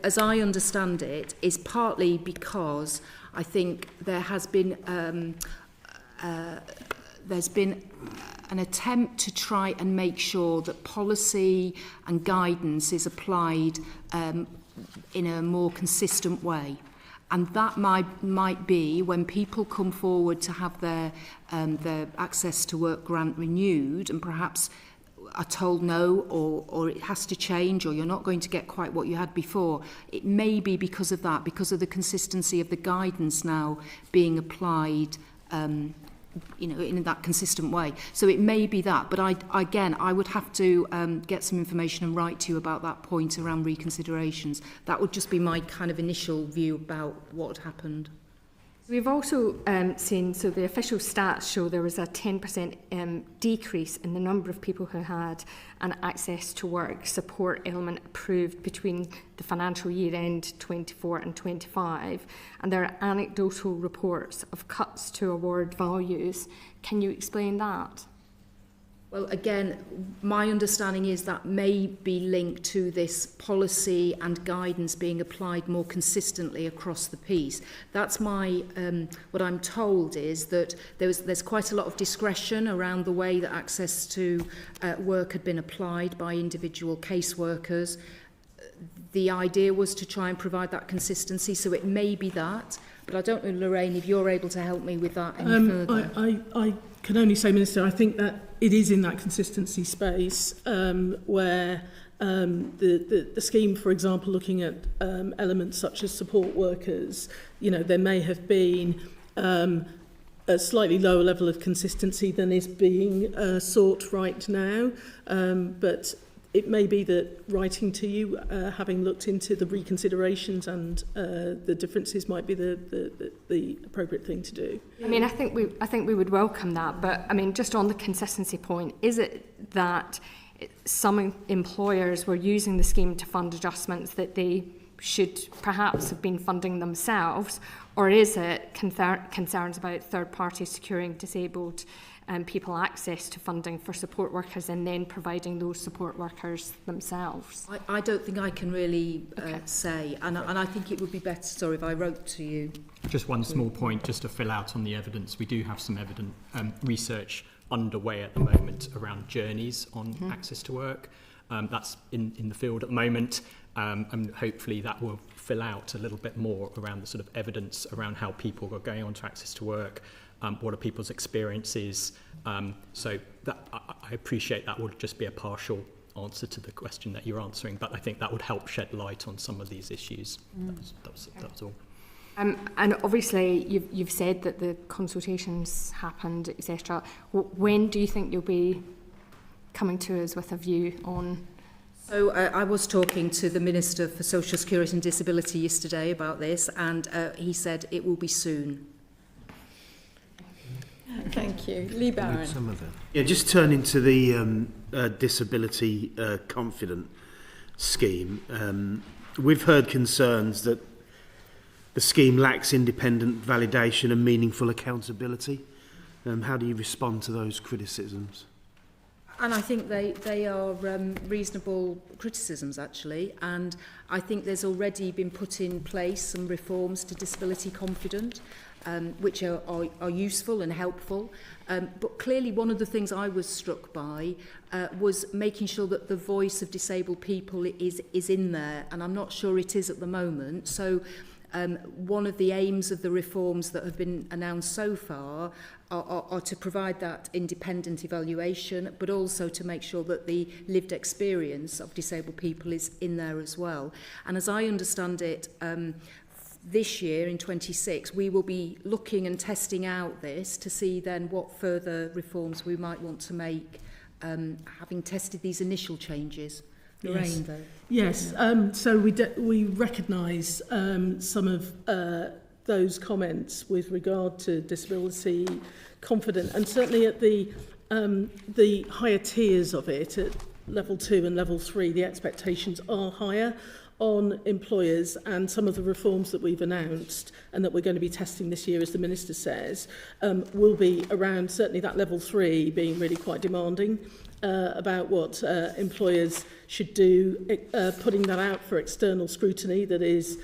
as I understand it, is partly because I think there has been there's been an attempt to try and make sure that policy and guidance is applied in a more consistent way. And that might be when people come forward to have their access to work grant renewed and perhaps are told no, or it has to change, or you're not going to get quite what you had before. It may be because of that, because of the consistency of the guidance now being applied in that consistent way. So it may be that, but I would have to get some information and write to you about that point around reconsiderations. That would just be my kind of initial view about what had happened. We've also seen, so the official stats show there was a 10% decrease in the number of people who had an access to work support element approved between the financial year end 24 and 25. And there are anecdotal reports of cuts to award values. Can you explain that? Well, again, my understanding is that may be linked to this policy and guidance being applied more consistently across the piece. That's my, what I'm told is that there's quite a lot of discretion around the way that access to work had been applied by individual caseworkers. The idea was to try and provide that consistency, so it may be that. But I don't know, Lorraine, if you're able to help me with that any further. I can only say, Minister, I think that it is in that consistency space where the scheme, for example, looking at elements such as support workers, there may have been a slightly lower level of consistency than is being sought right now. But it may be that writing to you, having looked into the reconsiderations and the differences, might be the appropriate thing to do. I mean, I think we would welcome that, but I mean, just on the consistency point, is it that some employers were using the scheme to fund adjustments that they should perhaps have been funding themselves, or is it concerns about third parties securing disabled people access to funding for support workers and then providing those support workers themselves? I don't think I can really say, and I think it would be better, sorry, if I wrote to you. Just one small point, just to fill out on the evidence. We do have some research underway at the moment around journeys on access to work. That's in the field at the moment, and hopefully that will fill out a little bit more around the sort of evidence around how people are going on to access to work. What are people's experiences? So that I appreciate that would just be a partial answer to the question that you're answering, but I think that would help shed light on some of these issues. That was all. And obviously you've said that the consultations happened, etc. When do you think you'll be coming to us with a view on? So I was talking to the Minister for Social Security and Disability yesterday about this, and he said it will be soon. Thank you. Lee Barron. Yeah, just turning to the disability confident scheme. We've heard concerns that the scheme lacks independent validation and meaningful accountability. How do you respond to those criticisms? And I think they are reasonable criticisms, actually. And I think there's already been put in place some reforms to disability confident, which are useful and helpful. But clearly one of the things I was struck by was making sure that the voice of disabled people is in there. And I'm not sure it is at the moment. So one of the aims of the reforms that have been announced so far are to provide that independent evaluation, but also to make sure that the lived experience of disabled people is in there as well. And as I understand it, this year in 26, we will be looking and testing out this to see then what further reforms we might want to make, having tested these initial changes. Lorraine, Yes. though. Yes, so we recognise some of those comments with regard to disability confident, and certainly at the higher tiers of it, at level 2 and level 3, the expectations are higher on employers, and some of the reforms that we've announced and that we're going to be testing this year, as the Minister says, will be around certainly that level 3 being really quite demanding about what employers should do, putting that out for external scrutiny that is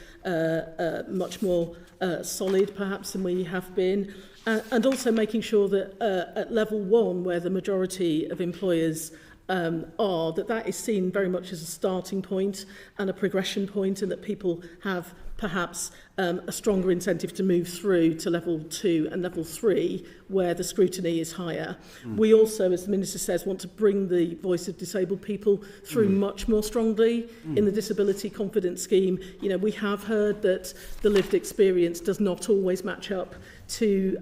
much more solid perhaps than we have been, and also making sure that at level 1, where the majority of employers are, that is seen very much as a starting point and a progression point, and that people have perhaps a stronger incentive to move through to level 2 and level 3 where the scrutiny is higher. We also, as the Minister says, want to bring the voice of disabled people through much more strongly in the disability confidence scheme. You know, we have heard that the lived experience does not always match up to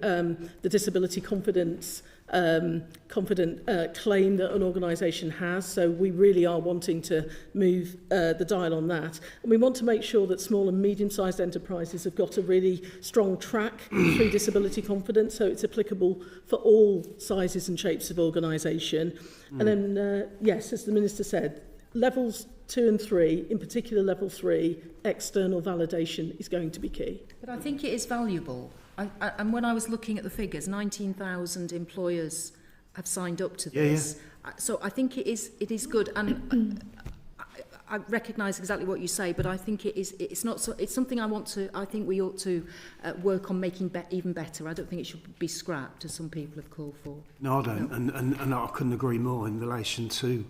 the disability confidence claim that an organisation has, so we really are wanting to move the dial on that, and we want to make sure that small and medium-sized enterprises have got a really strong track through disability confidence, so it's applicable for all sizes and shapes of organisation. And then yes, as the Minister said, levels 2 and 3, in particular level 3, external validation is going to be key. But I think it is valuable. And when I was looking at the figures, 19,000 employers have signed up to this. Yeah. So I think it is good, and I recognise exactly what you say, but I think it's something I think we ought to work on making even better. I don't think it should be scrapped, as some people have called for. No, I don't, and I couldn't agree more in relation to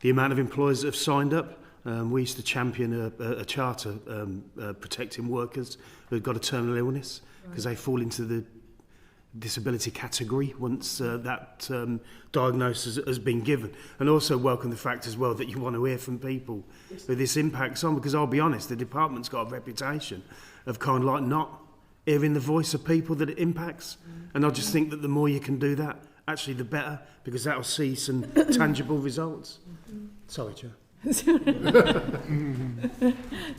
the amount of employers that have signed up. We used to champion a charter protecting workers who've got a terminal illness, because they fall into the disability category once that diagnosis has been given. And also welcome the fact as well that you want to hear from people who this impacts on, because I'll be honest, the department's got a reputation of kind of like not hearing the voice of people that it impacts. And I just think that the more you can do that, actually the better, because that'll see some tangible results. Sorry, Chair.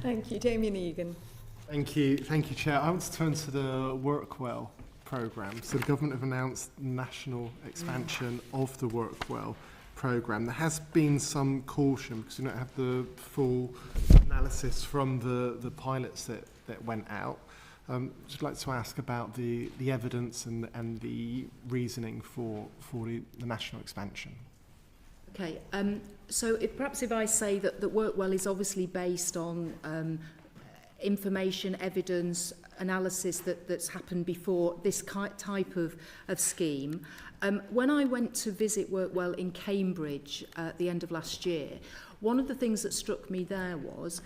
Thank you. Damien Egan. Thank you, Chair. I want to turn to the Workwell programme. So the government have announced national expansion of the Workwell programme. There has been some caution because we don't have the full analysis from the pilots that went out. I'd like to ask about the evidence and the reasoning for the national expansion. Okay, so perhaps if I say that Workwell is obviously based on information, evidence, analysis that's happened before this type of scheme. When I went to visit Workwell in Cambridge at the end of last year, one of the things that struck me there was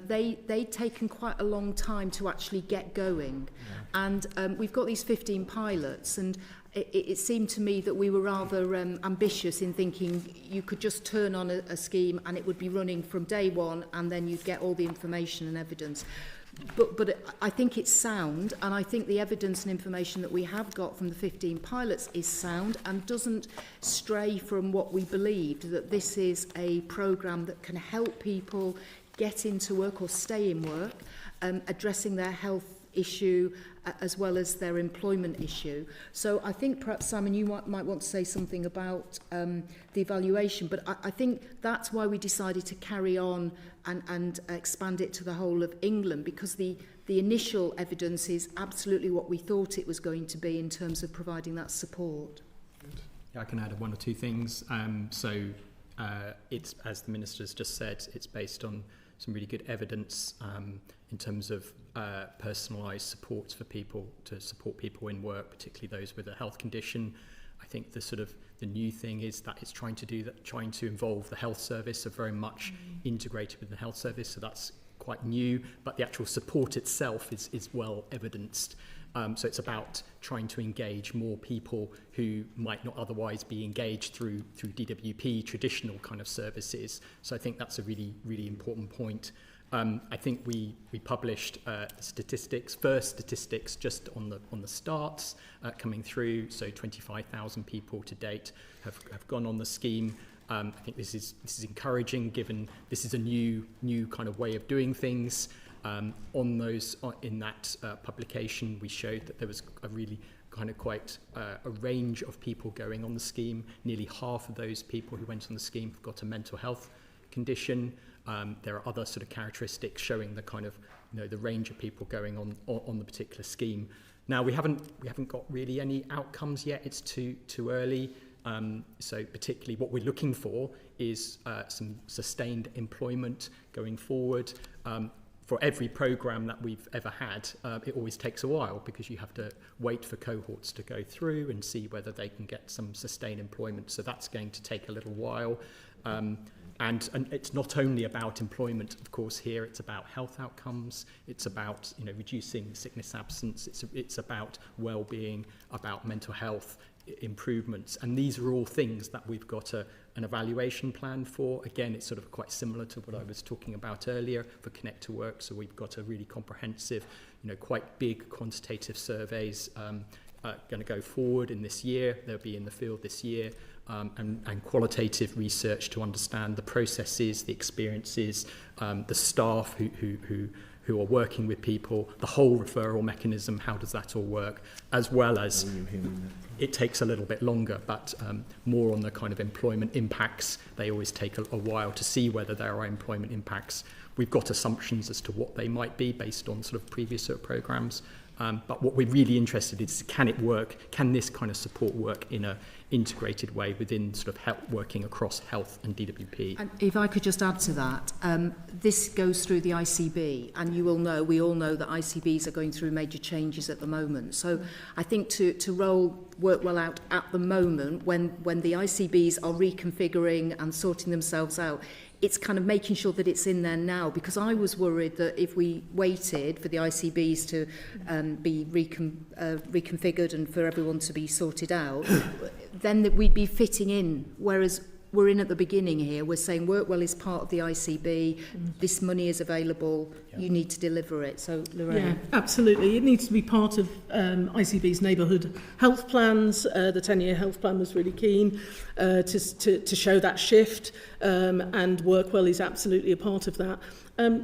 they'd taken quite a long time to actually get going. Yeah. And we've got these 15 pilots, and it seemed to me that we were rather ambitious in thinking you could just turn on a scheme and it would be running from day one, and then you'd get all the information and evidence. But I think it's sound, and I think the evidence and information that we have got from the 15 pilots is sound and doesn't stray from what we believed, that this is a programme that can help people get into work or stay in work, addressing their health issue as well as their employment issue. So I think perhaps, Simon, you might want to say something about the evaluation, but I think that's why we decided to carry on and expand it to the whole of England, because the initial evidence is absolutely what we thought it was going to be in terms of providing that support. Yeah, I can add one or two things. It's, as the Minister's just said, it's based on some really good evidence in terms of personalised supports for people, to support people in work, particularly those with a health condition. I think the new thing is that it's trying to involve the health service, so very much integrated with the health service, so that's quite new, but the actual support itself is well evidenced. So it's about trying to engage more people who might not otherwise be engaged through DWP, traditional kind of services. So I think that's a really, really important point. I think we published first statistics just on the starts coming through. So 25,000 people to date have gone on the scheme. I think this is encouraging, given this is a new kind of way of doing things. In that publication, we showed that there was a really kind of quite a range of people going on the scheme. Nearly half of those people who went on the scheme have got a mental health condition. There are other sort of characteristics showing the kind of, the range of people going on the particular scheme. Now we haven't got really any outcomes yet. It's too early. So particularly what we're looking for is some sustained employment going forward. For every programme that we've ever had, it always takes a while because you have to wait for cohorts to go through and see whether they can get some sustained employment. So that's going to take a little while. And it's not only about employment, of course, here. It's about health outcomes. It's about reducing sickness absence. It's about well-being, about mental health improvements. And these are all things that we've got an evaluation plan for. Again, it's sort of quite similar to what I was talking about earlier for Connect to Work. So we've got a really comprehensive, quite big quantitative surveys going to go forward in this year. They'll be in the field this year. And qualitative research to understand the processes, the experiences, the staff who are working with people, the whole referral mechanism, how does that all work, as well as it takes a little bit longer, but more on the kind of employment impacts. They always take a while to see whether there are employment impacts. We've got assumptions as to what they might be based on sort of previous programmes. But what we're really interested in is, can it work? Can this kind of support work in an integrated way within sort of working across health and DWP? And if I could just add to that, this goes through the ICB, and we all know that ICBs are going through major changes at the moment. So I think to roll work well out at the moment, when the ICBs are reconfiguring and sorting themselves out, it's kind of making sure that it's in there now, because I was worried that if we waited for the ICBs to be reconfigured and for everyone to be sorted out, then that we'd be fitting in, whereas we're in at the beginning here. We're saying Workwell is part of the ICB, this money is available, you need to deliver it. So, Lorraine. Yeah, absolutely. It needs to be part of ICB's neighbourhood health plans. The 10-year health plan was really keen to show that shift, and Workwell is absolutely a part of that.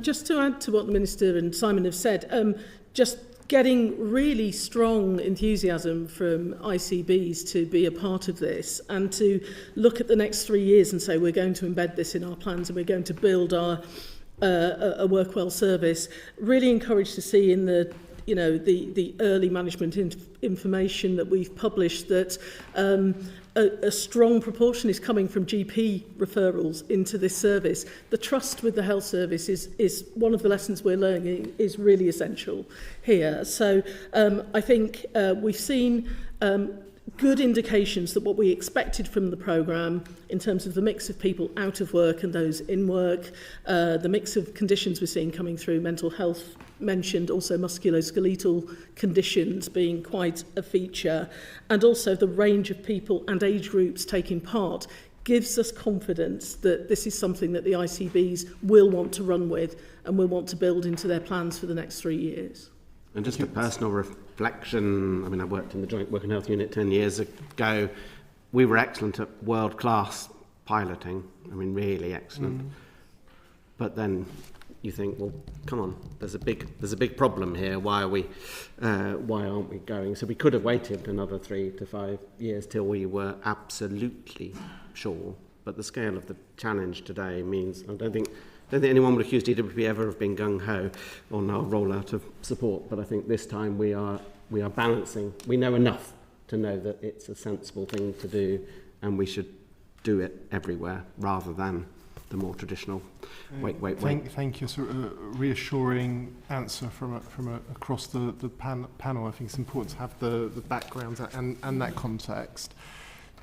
Just to add to what the Minister and Simon have said, just getting really strong enthusiasm from ICBs to be a part of this and to look at the next 3 years and say we're going to embed this in our plans and we're going to build our a Workwell service. Really encouraged to see in the early management information that we've published that a strong proportion is coming from GP referrals into this service. The trust with the health service is one of the lessons we're learning is really essential here. So I think we've seen good indications that what we expected from the programme in terms of the mix of people out of work and those in work, the mix of conditions we're seeing coming through, mental health mentioned, also musculoskeletal conditions being quite a feature, and also the range of people and age groups taking part gives us confidence that this is something that the ICBs will want to run with and will want to build into their plans for the next 3 years. And just a personal reflection, I mean, I worked in the Joint Work and Health Unit 10 years ago. We were excellent at world-class piloting, I mean, really excellent. But then you think, well, come on, there's a big problem here. Why aren't we going? So we could have waited another 3 to 5 years till we were absolutely sure. But the scale of the challenge today means I don't think anyone would accuse DWP ever of being gung-ho on our rollout of support, but I think this time we are balancing. We know enough to know that it's a sensible thing to do, and we should do it everywhere rather than the more traditional wait. Thank you. Sort of reassuring answer from across the panel. I think it's important to have the background and that context.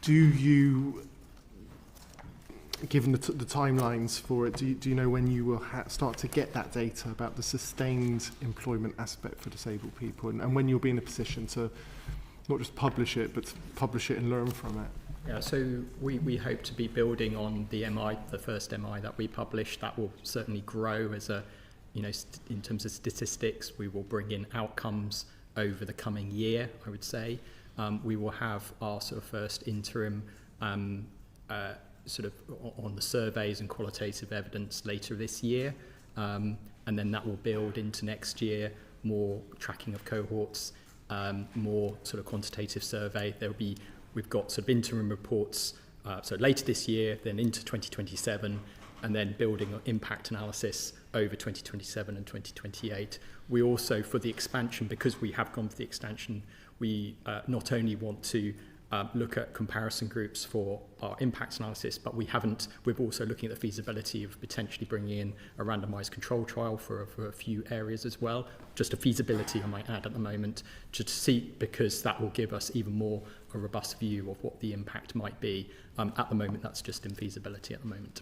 Do you, given the timelines for it, do you know when you will start to get that data about the sustained employment aspect for disabled people, and when you'll be in a position to not just publish it, but to publish it and learn from it? Yeah, so we hope to be building on the MI, the first MI that we published. That will certainly grow as in terms of statistics, we will bring in outcomes over the coming year, I would say. We will have our sort of first interim sort of on the surveys and qualitative evidence later this year. And then that will build into next year, more tracking of cohorts, more sort of quantitative survey. We've got sort of interim reports, so later this year, then into 2027, and then building impact analysis over 2027 and 2028. We also, for the expansion, because we have gone for the expansion, we not only want to look at comparison groups for our impact analysis, but we're also looking at the feasibility of potentially bringing in a randomised control trial for a few areas as well. Just a feasibility, I might add, at the moment, to see, because that will give us even more a robust view of what the impact might be. At the moment, that's just in feasibility at the moment.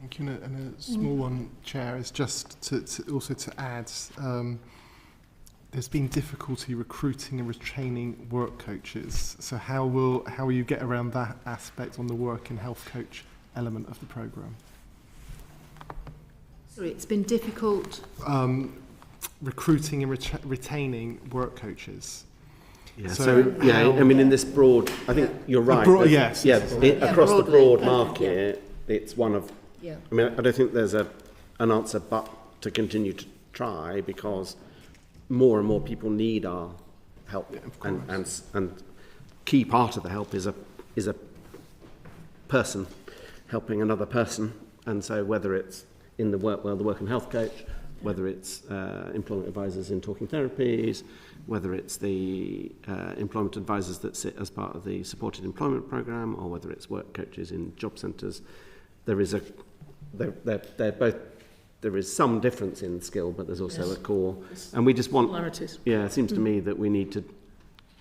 Thank you. And a small one, Chair, is just to add, there's been difficulty recruiting and retaining work coaches. So how will you get around that aspect on the work and health coach element of the programme? Sorry, it's been difficult. Recruiting and retaining work coaches. Yeah, I mean, in this broad, I think you're right. Yes. Across the broad market, it's one of. Yeah. I mean, I don't think there's an answer but to continue to try, because more and more people need our help, and key part of the help is a person helping another person, and so whether it's in the work and health coach, whether it's employment advisors in talking therapies, whether it's the employment advisors that sit as part of the supported employment programme, or whether it's work coaches in job centres, there is some difference in skill, but there's also a core. And we just want, it seems to me that we need to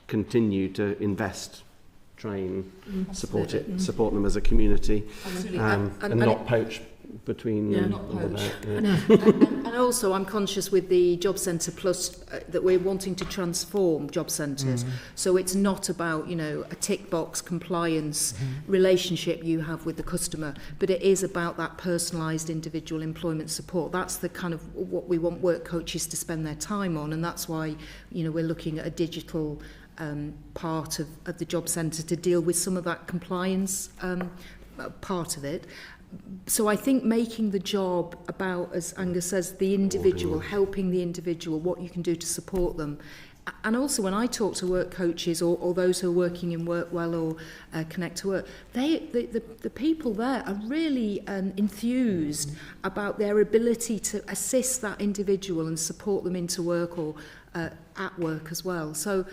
continue to invest, train, support them as a community, and not poach between and also I'm conscious with the Job Centre Plus that we're wanting to transform job centres. So it's not about, a tick box compliance relationship you have with the customer, but it is about that personalised individual employment support. That's the kind of what we want work coaches to spend their time on, and that's why we're looking at a digital part of the job centre to deal with some of that compliance part of it. So I think making the job about, as Angus says, the individual, helping the individual, what you can do to support them. And also when I talk to work coaches or those who are working in Workwell or Connect to Work, the people there are really enthused about their ability to assist that individual and support them into work or at work as well. So,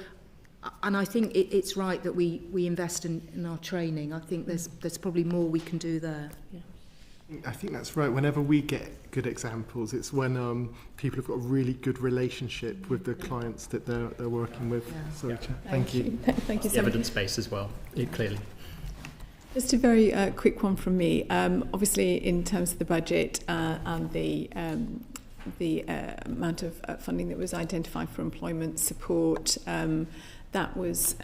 and I think it's right that we invest in our training. I think there's probably more we can do there. Yeah. I think that's right. Whenever we get good examples, it's when people have got a really good relationship with the clients that they're working with. Yeah. Sorry, Chair. Thank you. Thank you so much. Evidence base as well, clearly. Just a very quick one from me. Obviously, in terms of the budget and the amount of funding that was identified for employment support, that was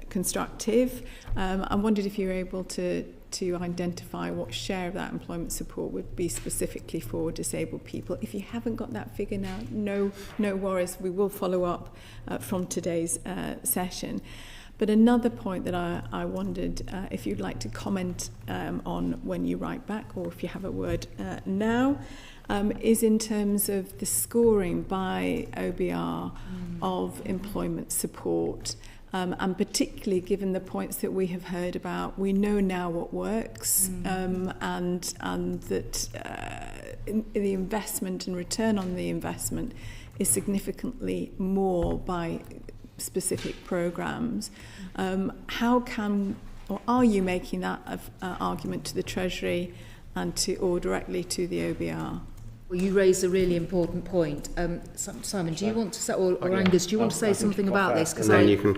constructive. I wondered if you were able to identify what share of that employment support would be specifically for disabled people. If you haven't got that figure now, no worries. We will follow up from today's session. But another point that I wondered if you'd like to comment on when you write back, or if you have a word now, is in terms of the scoring by OBR of employment support, and particularly given the points that we have heard about. We know now what works, and that the investment and return on the investment is significantly more by specific programmes. How can, or are you making that argument to the Treasury and or directly to the OBR? Well, you raise a really important point. Simon, do you want to say, or Angus, do you want to say something about this? Because then you can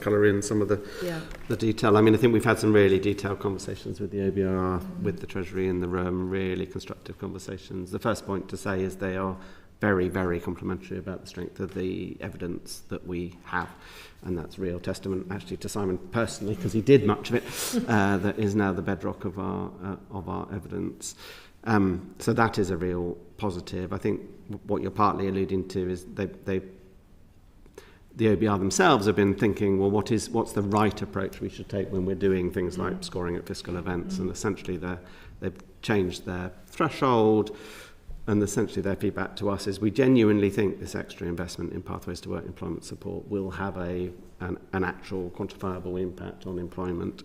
colour in some of the detail. I mean, I think we've had some really detailed conversations with the OBR, with the Treasury in the room, really constructive conversations. The first point to say is they are very, very complimentary about the strength of the evidence that we have. And that's real testament actually to Simon personally, because he did much of it, that is now the bedrock of our evidence. So that is a real positive. I think what you're partly alluding to is the OBR themselves have been thinking, well, what's the right approach we should take when we're doing things like scoring at fiscal events, and essentially they've changed their threshold, and essentially their feedback to us is we genuinely think this extra investment in Pathways to Work employment support will have an actual quantifiable impact on employment.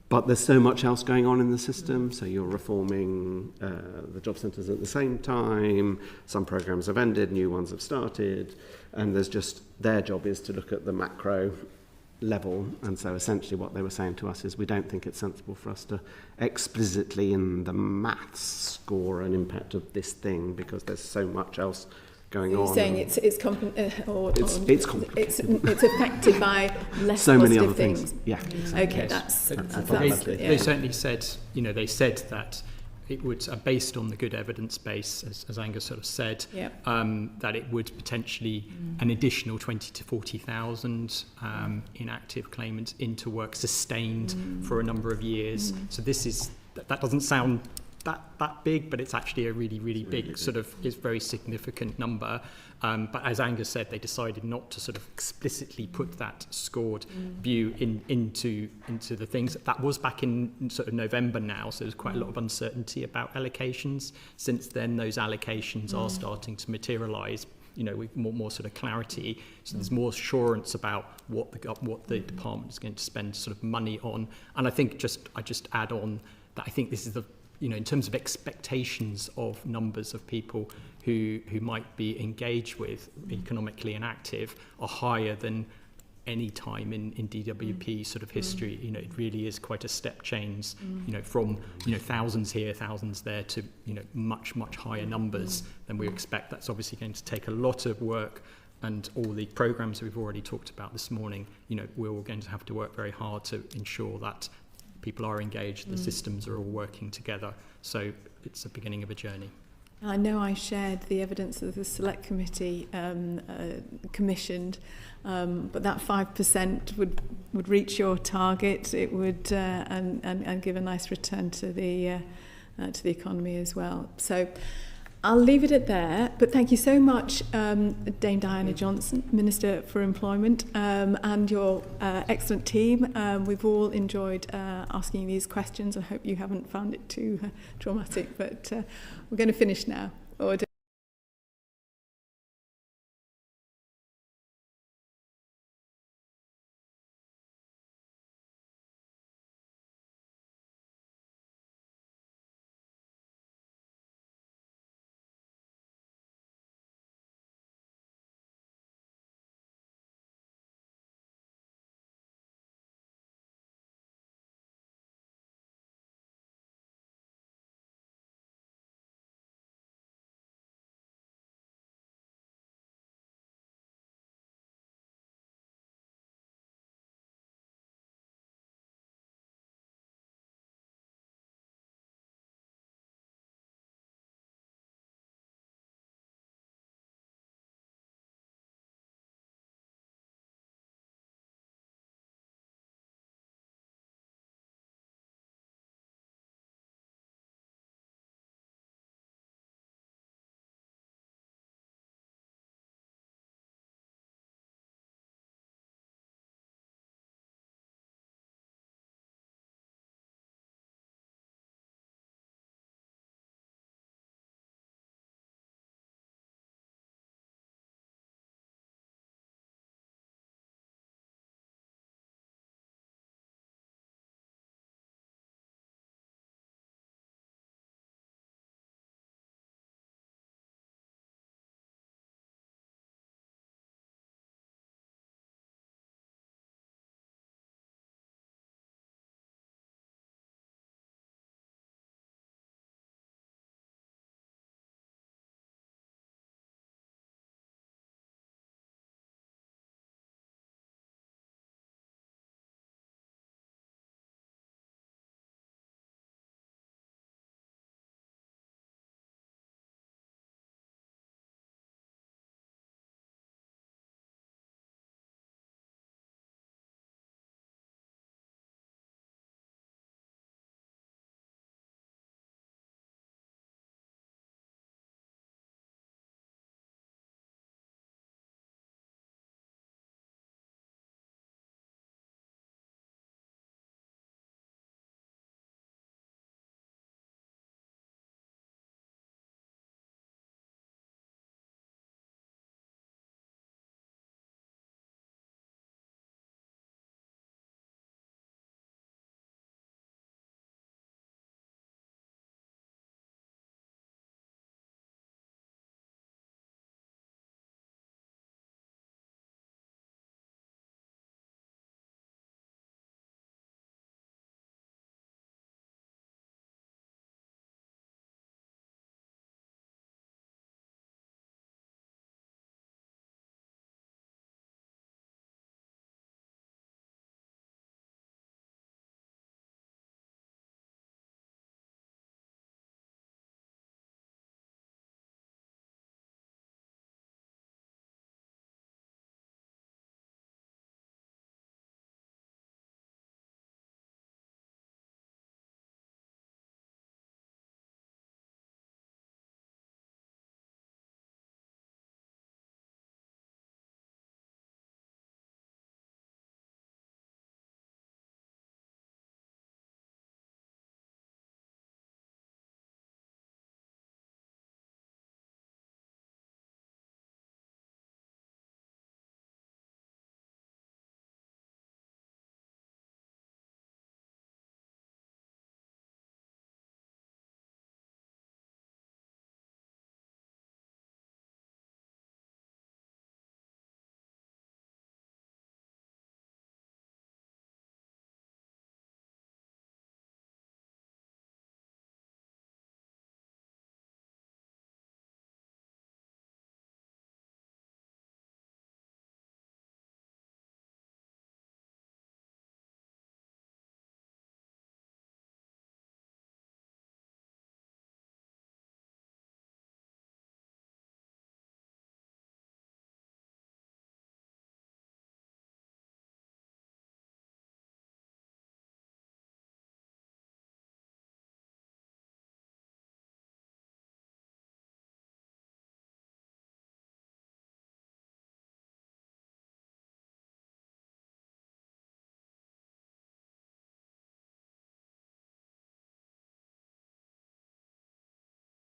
But there's so much else going on in the system, so you're reforming the job centres at the same time, some programmes have ended, new ones have started, and their job is to look at the macro level, and so essentially what they were saying to us is we don't think it's sensible for us to explicitly in the maths score an impact of this thing because there's so much else going on. You're saying it's affected by less so many other things. Yeah. Okay, that's they certainly said, they said that it would, based on the good evidence base, as Angus sort of said, that it would potentially an additional 20 to 40,000 inactive claimants into work sustained for a number of years. So that doesn't sound that big, but it's actually a really, really big it's very significant number. But as Angus said, they decided not to sort of explicitly put that scored view into the things. That was back in sort of November now, so there's quite a lot of uncertainty about allocations. Since then, those allocations are starting to materialise, with more sort of clarity. So there's more assurance about what the department is going to spend sort of money on. And I think I just add on that I think this is in terms of expectations of numbers of people who might be engaged with economically inactive are higher than any time in DWP sort of history. It really is quite a step change, from thousands here, thousands there to much higher numbers than we expect. That's obviously going to take a lot of work, and all the programs we've already talked about this morning, we're all going to have to work very hard to ensure that people are engaged, the systems are all working together. So it's the beginning of a journey. I know I shared the evidence that the Select Committee commissioned, but that 5% would reach your target. It would and give a nice return to the economy as well. So I'll leave it at there, but thank you so much, Dame Diana Johnson, Minister for Employment, and your excellent team. We've all enjoyed asking these questions. I hope you haven't found it too traumatic, but we're going to finish now.